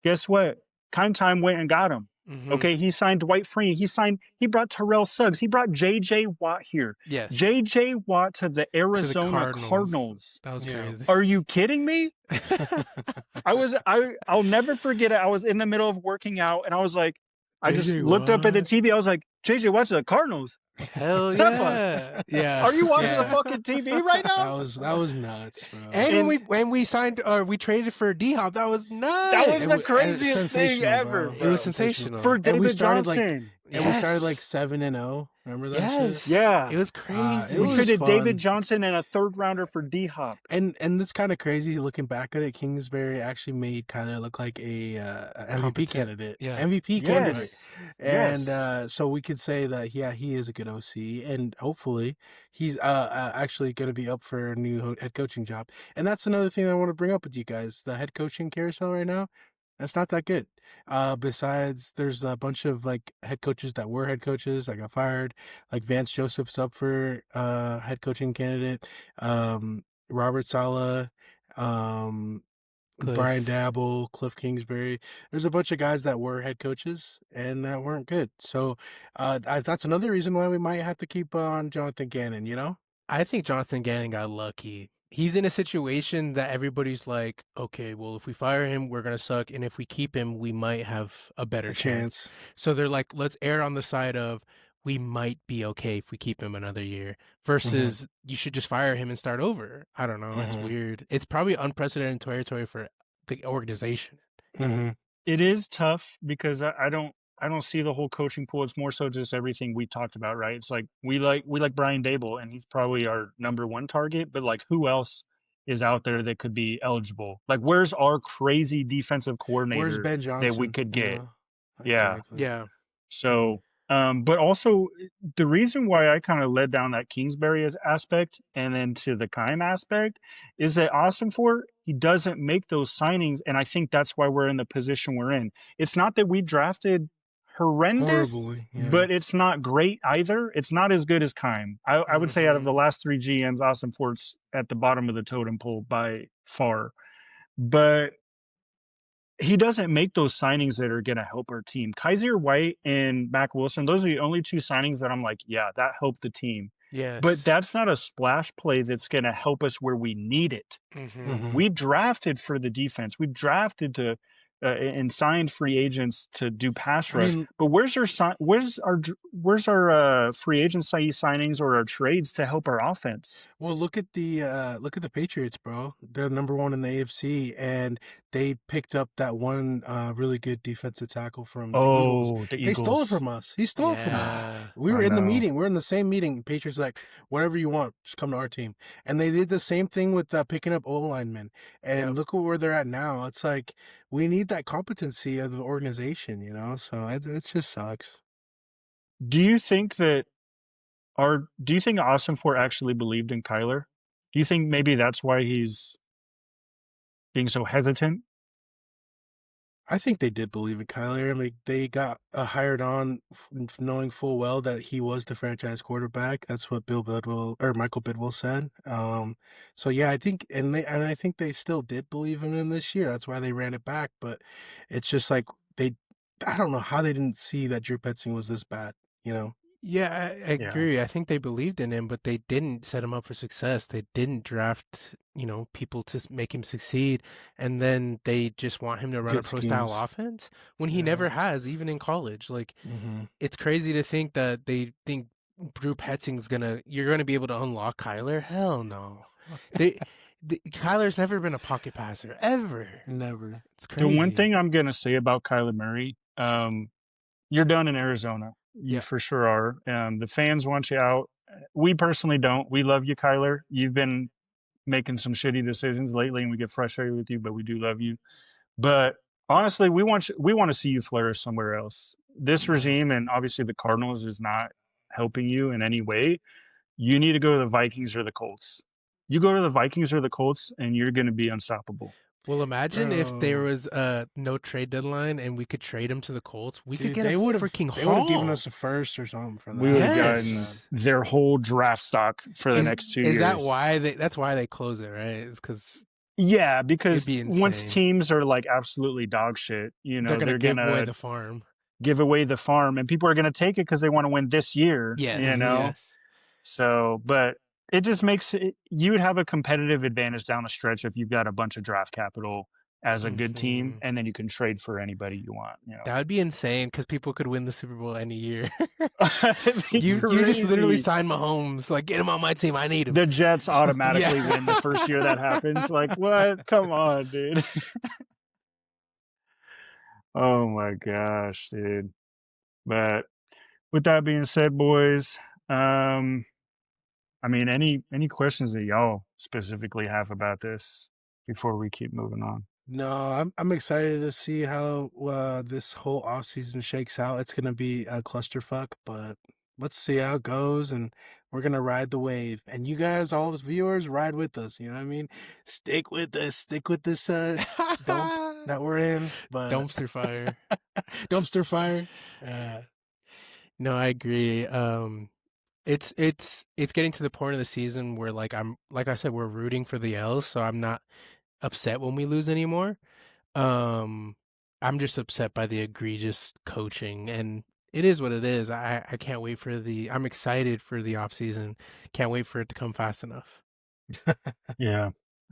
guess what? Kime time went and got him. Mm-hmm. Okay, he signed Dwight Freeney. He brought Terrell Suggs. He brought J.J. Watt here. Yes. J.J. Watt to the Arizona Cardinals. That was crazy. Are you kidding me? I'll never forget it. I was in the middle of working out and I was like, I just looked up at the TV. I was like, J.J. Watt's the Cardinals. Hell yeah. Yeah. Are you watching the fucking TV right now? That was nuts, bro. And when we signed or we traded for D-Hop, that was nuts. That was the craziest thing ever. Bro. It was sensational. For David Johnson. And we started like 7-0. Remember that Yes. shit? Yeah. It was crazy. We traded David Johnson and a third rounder for D-Hop. And it's kind of crazy looking back at it. Kingsbury actually made Kyler look like a MVP candidate. Yeah. MVP candidate. And Yes. so we could say that, yeah, he is a good OC. And hopefully he's actually going to be up for a new head coaching job. And that's another thing I want to bring up with you guys. The head coaching carousel right now, that's not that good. Besides, there's a bunch of like head coaches that were head coaches that got fired. Like Vance Joseph's up for head coaching candidate. Robert Saleh, Brian Dabble, Cliff Kingsbury. There's a bunch of guys that were head coaches and that weren't good. So that's another reason why we might have to keep on Jonathan Gannon, you know? I think Jonathan Gannon got lucky. He's in a situation that everybody's like, okay, well, if we fire him, we're going to suck. And if we keep him, we might have a better chance. So they're like, let's err on the side of we might be okay if we keep him another year versus you should just fire him and start over. I don't know. It's weird. It's probably unprecedented territory for the organization. It is tough because I don't see the whole coaching pool. It's more so just everything we talked about, right? It's like we like Brian Dable, and he's probably our number one target. But like, who else is out there that could be eligible? Like, where's our crazy defensive coordinator? Where's Ben Johnson that we could get? Exactly. Yeah. So, but also the reason why I kind of led down that Kingsbury aspect and then to the Kime aspect is that Ossenfort, he doesn't make those signings, and I think that's why we're in the position we're in. It's not that we drafted horrendous, but it's not great either. It's not as good as Kime. I would say out of the last three GMs, Ossenfort's at the bottom of the totem pole by far. But he doesn't make those signings that are going to help our team. Kaiser White and Mac Wilson, those are the only two signings that I'm like, yeah, that helped the team. Yes. But that's not a splash play that's going to help us where we need it. We drafted for the defense. We drafted to and signed free agents to do pass rush. But where's our free agency signings or our trades to help our offense? Well, look at the Patriots, bro. They're number one in the AFC, and they picked up that one really good defensive tackle from the Eagles. Oh, the They stole it Eagles. from us. He stole it from us. Yeah. We were I in the know. meeting. We're in the same meeting. Patriots were like, whatever you want, just come to our team. And they did the same thing with picking up O-linemen. And Yep. look where they're at now. It's like we need that competency of the organization, you know? So it just sucks. Do you think Ossenfort actually believed in Kyler? Do you think maybe that's why he's being so hesitant? I think they did believe in Kyler. I mean, they got hired on knowing full well that he was the franchise quarterback. That's what Michael Bidwell said. So yeah, I think, and I think they still did believe in him this year. That's why they ran it back. But it's just like I don't know how they didn't see that Drew Petzing was this bad. You know? Yeah, I Yeah. agree. I think they believed in him, but they didn't set him up for success. They didn't draft, people to make him succeed, and then they just want him to run Good a pro-style schemes. offense when he Yeah. never has, even in college. Like, it's crazy to think that they think Drew Petzing's you're gonna be able to unlock Kyler. Hell no. Kyler's never been a pocket passer ever. Never. It's crazy. The one thing I'm gonna say about Kyler Murray, you're done in Arizona. You Yeah. for sure are. The fans want you out. We personally don't. We love you, Kyler. You've been making some shitty decisions lately, and we get frustrated with you, but we do love you. But honestly, we want to see you flourish somewhere else. This regime, and obviously the Cardinals, is not helping you in any way. You need to go to the Vikings or the Colts. You go to the Vikings or the Colts, and you're going to be unstoppable. Well, imagine if there Bro. was no trade deadline and we could trade him to the Colts. We could Dude, get they a would've- freaking They would have given haul. us a first or something for that. We would have Yes. gotten their whole draft stock for the next 2 years. Is that why that's why they close it, right? It's because Yeah, because It'd be once insane. teams are like absolutely dog shit, they're gonna give away the farm. give away the farm, and people are gonna take it because they want to win this year. Yes, you know. yes. So, but it just makes it. You would have a competitive advantage down the stretch if you've got a bunch of draft capital as a good team, Mhm. and then you can trade for anybody you want. That would be insane because people could win the Super Bowl any year. It'd be you just literally crazy. sign Mahomes, like, get him on my team. I need him. The Jets automatically Yeah. win the first year that happens. Like, what? Come on, dude. Oh my gosh, dude. But with that being said, boys, I mean, any questions that y'all specifically have about this before we keep moving on? No, I'm excited to see how this whole offseason shakes out. It's gonna be a clusterfuck, but let's see how it goes, and we're gonna ride the wave. And you guys, all the viewers, ride with us. You know what I mean? Stick with us. Stick with this dump that we're in. But Dumpster fire. dumpster fire. No, I agree. It's getting to the point of the season where like I said, we're rooting for the L's, so I'm not upset when we lose anymore. I'm just upset by the egregious coaching, and it is what it is. I can't wait for I'm excited for the off season. Can't wait for it to come fast enough.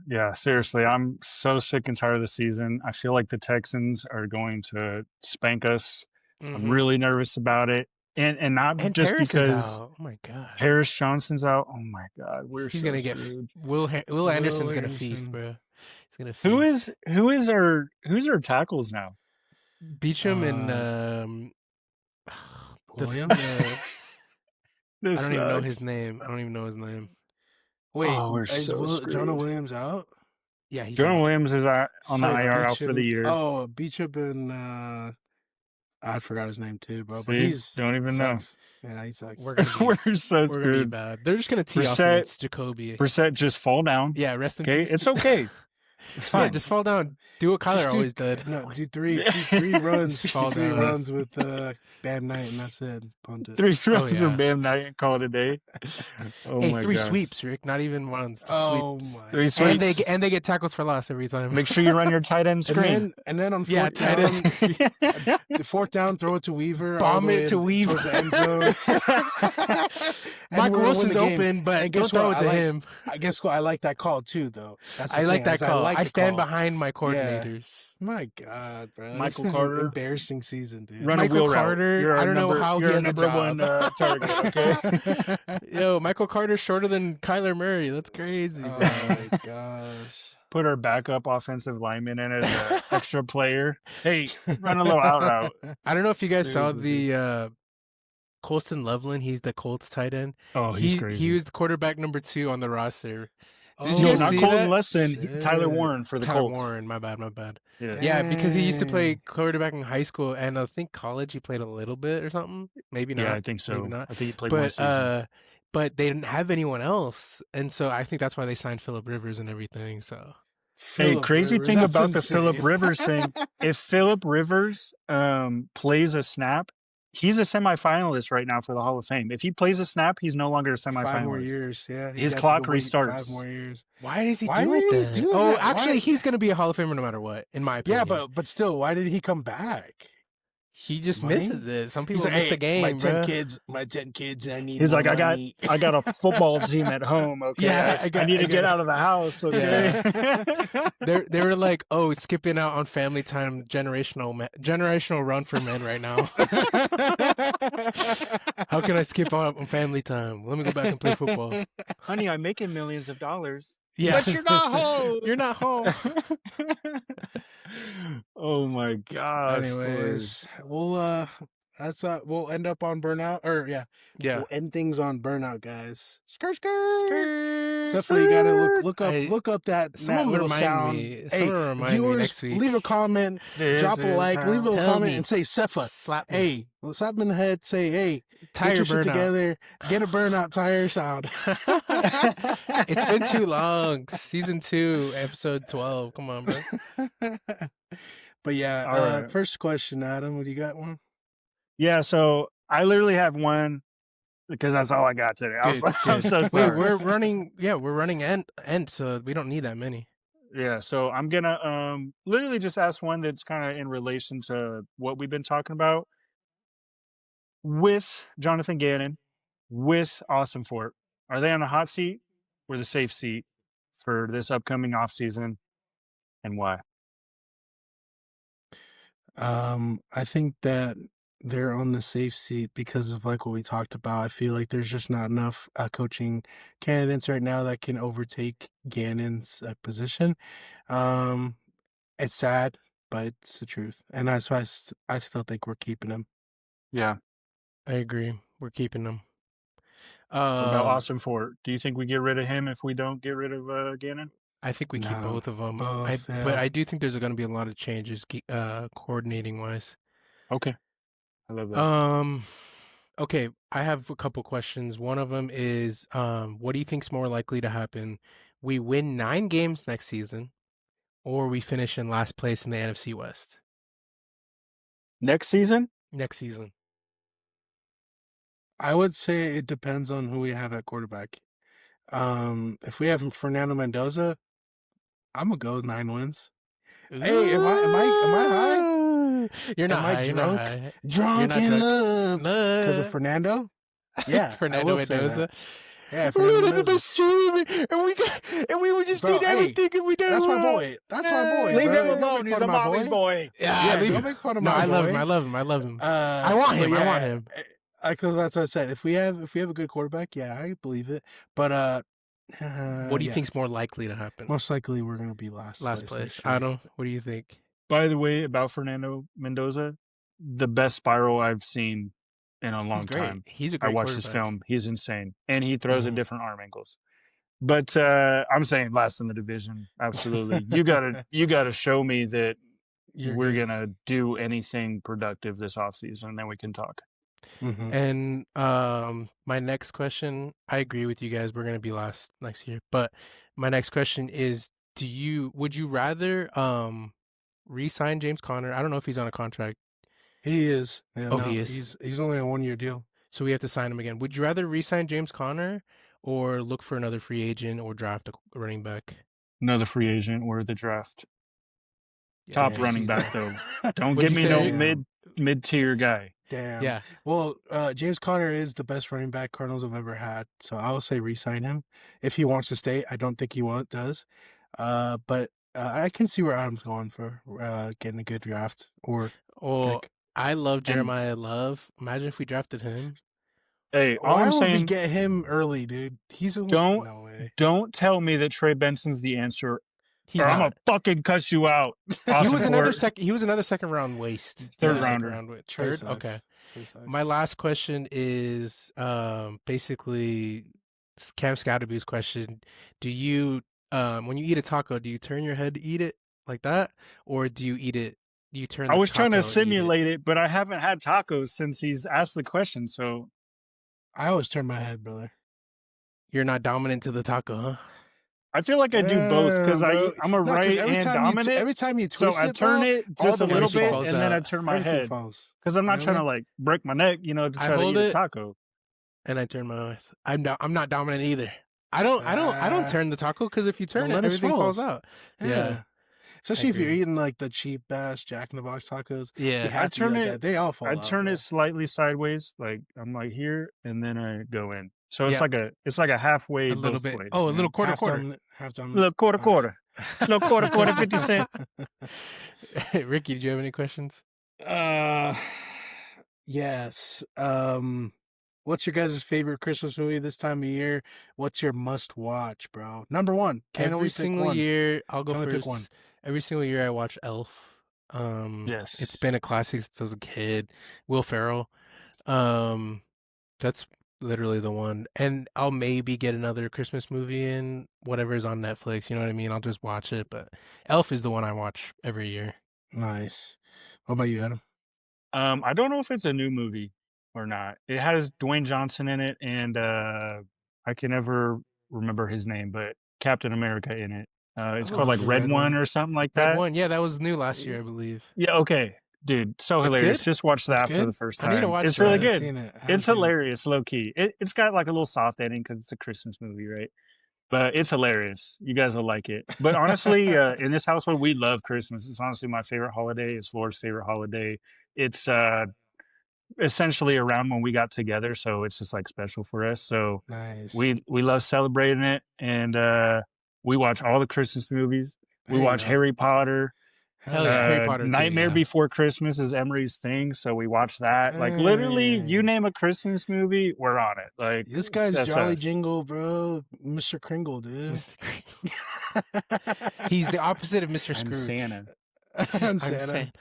Yeah, seriously, I'm so sick and tired of the season. I feel like the Texans are going to spank us. I'm really nervous about it. And not And just Paris because is out. Oh my god. Harris Johnson's out. Oh my god, He's so gonna get screwed. Will Anderson's gonna feast, Anderson. bro. He's gonna feast. Who's our tackles now? Beecham and Williams? I This don't even know sucks. his name. I don't even know his name. Wait, Oh, we're is so Jonah screwed. Williams out? Yeah, he's Jonah out. Williams is on the So it's IR out for the Beecham- year. Oh, Beecham and I forgot his name too, bro. But See? he's Don't even know. sucks. Yeah, he sucks. We're gonna be, We're so we're gonna be screwed. bad. They're just gonna tee off Brissett- against Jacoby. Brissett just fall down. Yeah, rest in Okay, peace. it's okay. It's Yeah, fine. just fall down. Do what Kyler Just always did. No, do three runs. Just fall three down. runs with Bam Knight, and that's it. Punt it. 3 runs yeah. from Bam Knight and call it a day. Oh Hey, my 3 gosh. sweeps, Rick. Not even runs. Just Oh sweeps. my! 3 sweeps. And they get tackles for loss every time. Make sure you run your tight end screen. And then on Yeah, fourth tight down, end. the fourth down, throw it to Weaver. Bomb all the it way to Weaver. towards the end zone. And Michael we're gonna win Wilson's the game. open, but And don't guess throw what? it to him. I guess what? I like that call too, though. That's the I like thing. that call. like I the stand call. behind my Yeah. coordinators. My God, bro. Michael This is Carter. an embarrassing season, dude. Run a Michael wheel route. Carter, You're I our don't know how you're he our has a number one job. target. Okay. Yo, Michael Carter's shorter than Kyler Murray. That's crazy, Oh bro. my gosh. Put our backup offensive lineman in as an extra player. Hey, run a little out route. I don't know if you guys saw Seriously, the Colston Loveland. He's the Colts tight end. Oh, he's He crazy. was the quarterback number 2 on the roster. Did Oh, you No, guys not see Colton that? Lesson. Tyler shit. Warren for the Tyler Colts. Warren, my bad. Yeah. Yeah, because he used to play Dang. quarterback in high school, and I think college he played a little bit or something. Maybe not. Yeah, I think so. Maybe not. I think he played one But season. but they didn't have anyone else, and so I think that's why they signed Phillip Rivers and everything. So Hey, Phillip crazy Rivers, thing that's about the insane. Phillip Rivers thing, if Phillip Rivers plays a snap, he's a semifinalist right now for the Hall of Fame. If he plays a snap, he's no longer a semifinalist. 5 more years, yeah. His got to clock wait 5 restarts. more years. why does he Why do would it he then? do Oh, that? actually, Why? he's gonna be a Hall of Famer no matter what, in my opinion. Yeah, but still, why did he come back? he just Money? misses it. Some people He's like, miss hey, the game, my 10 bro. kids, and I need He's more like, money. I got a football team at home. Okay, Yeah, I need to get out of the house. Okay. They were like, oh, skipping out on family time, generational run for men right now. How can I skip out on family time? Let me go back and play football. Honey, I'm making millions of dollars. Yeah, But you're not home. You're not home. Oh my gosh. Anyways, we'll end up on burnout, or Yeah. we'll end things on burnout, guys. Skirt. Definitely you gotta look up that Someone little remind sound. me. Hey, Someone remind me viewers, next week. leave a comment, This drop a is like, leave a little Tell comment, me. and say Cepha. Slap me. Hey, slap him in the head. Say, hey, Tire get your shit burnout. together. Get a burnout tire sound. It's been too long. Season 2, episode 12. Come on, bro. But yeah, All right. first question, Adam. What do you got? One? Yeah, so I literally have one because that's all I got today. I'm Good. so Wait, sorry. we're running end, so we don't need that many. Yeah, so I'm gonna literally just ask one that's kind of in relation to what we've been talking about with Jonathan Gannon, with Ossenfort. Are they on the hot seat or the safe seat for this upcoming offseason, and why? I think that they're on the safe seat because of like what we talked about. I feel like there's just not enough coaching candidates right now that can overtake Gannon's position. It's sad, but it's the truth, and that's why I still think we're keeping him. Yeah. I agree. We're keeping them. What about Ossenfort? Do you think we get rid of him if we don't get rid of Gannon? I think we keep No, both of them. both, But yeah. I do think there's going to be a lot of changes coordinating wise. Okay. I love that. Okay, I have a couple questions. One of them is, what do you think's more likely to happen? We win 9 games next season, or we finish in last place in the NFC West Next season? next season? I would say it depends on who we have at quarterback. If we have Fernando Mendoza, I'm gonna go 9 wins. Hey, am I high? You're not Am I high. You're drunk? not high. Drunk not in drunk. love because of Fernando. Yeah, Fernando I will say Mendoza. that. Yeah, We Fernando would have Mendoza. and we would just Bro, did everything, and we did. That's my boy. That's my boy. Leave bro. him Don't alone. make He's fun a of my mommy's boy. Yeah, leave- don't make fun of No, my I boy. love him. I love him. I want him. but I yeah, want him. Because that's what I said. If we have a good quarterback, yeah, I believe it. But What do you think's more likely to happen? Most likely we're gonna be last Last place. place. I don't. What do you think? By the way, about Fernando Mendoza, the best spiral I've seen in a long He's great. time. He's a I great watched his quarterback. film. He's insane. And he throws at Mhm. different arm angles. But I'm saying last in the division. Absolutely. You gotta show me that we're good. gonna do anything productive this offseason, and then we can talk. Mhm. And my next question, I agree with you guys. We're gonna be last next year. But my next question is, would you rather re-sign James Conner? I don't know if he's on a contract. He is. Yeah, Oh, no, he is. He's only a 1-year deal. So we have to sign him again. Would you rather re-sign James Conner or look for another free agent or draft a running back? Another free agent or the draft. Yeah, Top Yeah, running he's back though. Don't What'd give you me no say? mid-tier guy. Damn. Yeah. Well, James Conner is the best running back Cardinals have ever had, so I will say re-sign him if he wants to stay. I don't think he does. But I can see where Adam's going for getting a good draft or Oh, pick. I love And Jeremiah Love. Imagine if we drafted him. hey, all Why I'm would we saying, get him early, dude? He's a don't no way. don't tell me that Trey Benson's the answer, He's or I'm not. gonna fucking cuss you out. He was another Ossenfort, He was another second round waste. third Another second rounder. round waste. Trey Third. sucks. Okay. Trey sucks. My last question is basically Cam Scatterby's question. Do you when you eat a taco, do you turn your head to eat it like that, or do you eat it? Do you turn I the was trying to taco and eat it? simulate it, but I haven't had tacos since he's asked the question. So I always turn my head, brother. You're not dominant to the taco, huh? I feel like I do both because Bro. I'm a No, 'cause right hand dominant. every time you So twist I it, turn bro, it all just the a little everything bit, falls and then I out. turn my everything head falls. because I'm not You know trying what to like break my neck, to I try to hold eat a it. taco. And I turn my mouth. I'm not dominant either. I don't turn the taco because if you turn Then it, let it everything falls falls. out. Yeah. Yeah. Especially if you're agree. eating like the cheap ass Jack in the Box tacos. You Yeah. have to eat like that. They all fall I out. turn bro. it slightly sideways, like I'm like here, and then I go in. So it's Yeah. like a halfway A little both bit. ways. Oh, a you know? little quarter. Half dominant. Little quarter, little quarter, 50 cent. Ricky, did you have any questions? Yes. What's your guys' favorite Christmas movie this time of year? What's your must watch, bro? Number one. Can only Every pick single one. year, I'll go Can only first. pick one. Every single year, I watch Elf. Yes, It's been a classic since I was a kid. Will Ferrell. That's literally the one. And I'll maybe get another Christmas movie in whatever's on Netflix. You know what I mean? I'll just watch it. But Elf is the one I watch every year. Nice. What about you, Adam? I don't know if it's a new movie or not. It has Dwayne Johnson in it, and I can never remember his name, but Captain America in it. It's called like the Red red One one. or something like Red that. One. Yeah, that was new last year, I believe. Yeah, okay. Dude, so It's hilarious. good? Just watch That's that for good? the first I need to time. watch It's really that. good. Seen it. It's hilarious, low key. It's got like a little soft ending because it's a Christmas movie, right? But it's hilarious. You guys will like it. But honestly, in this household, we love Christmas. It's honestly my favorite holiday. It's Laura's favorite holiday. It's essentially around when we got together, so it's just like special for us. So Nice. we love celebrating it, and we watch all the Christmas movies. We There you watch go. Harry Potter. Hell yeah, Harry Potter too, Nightmare yeah. Before Christmas is Emery's thing, so we watch that. Like literally, you name a Christmas movie, we're on it. Like This guy's that's Jolly us. Jingle, bro. Mr. Kringle, dude. Mr. Kringle. He's the opposite of Mr. I'm Scrooge. Santa. I'm Santa.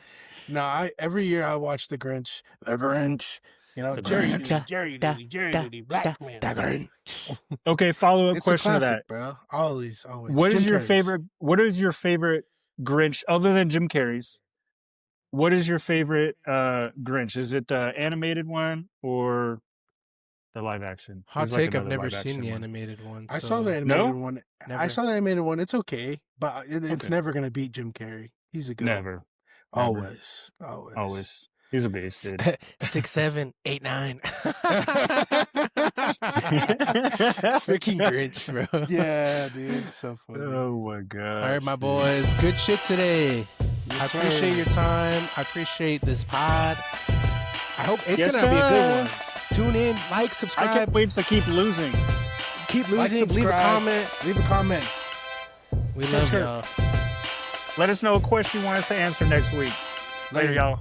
No, every year I watch The Grinch. The Grinch. You know, The Jerry Grinch. Duty, Black Man. The Grinch. Okay, follow-up It's question a to classic, that. bro. Always. What Jim is your Carrey's. favorite? What is your favorite Grinch other than Jim Carrey's? What is your favorite Grinch? Is it the animated one or the live action? Hot There's like take, I've another never live seen action the one. animated one. I so- saw the animated No? one. I Never. saw the animated one. It's okay, but it's Okay. never going to beat Jim Carrey. He's a good Never. Always. Always. He's a beast, dude. 6, 7, 8, 9. Freaking Grinch, bro. Yeah, dude. So funny. Oh my god. All right, my boys. Good shit today. I Yes, appreciate sir. your time. I appreciate this pod. I hope it's Yes, gonna be a good sir. one. Tune in, like, I subscribe, can't wait to keep losing. keep Like, losing, leave a subscribe. comment. Leave a comment. We Catch love her. y'all. Let us know a question you want us to answer next week. Later, y'all.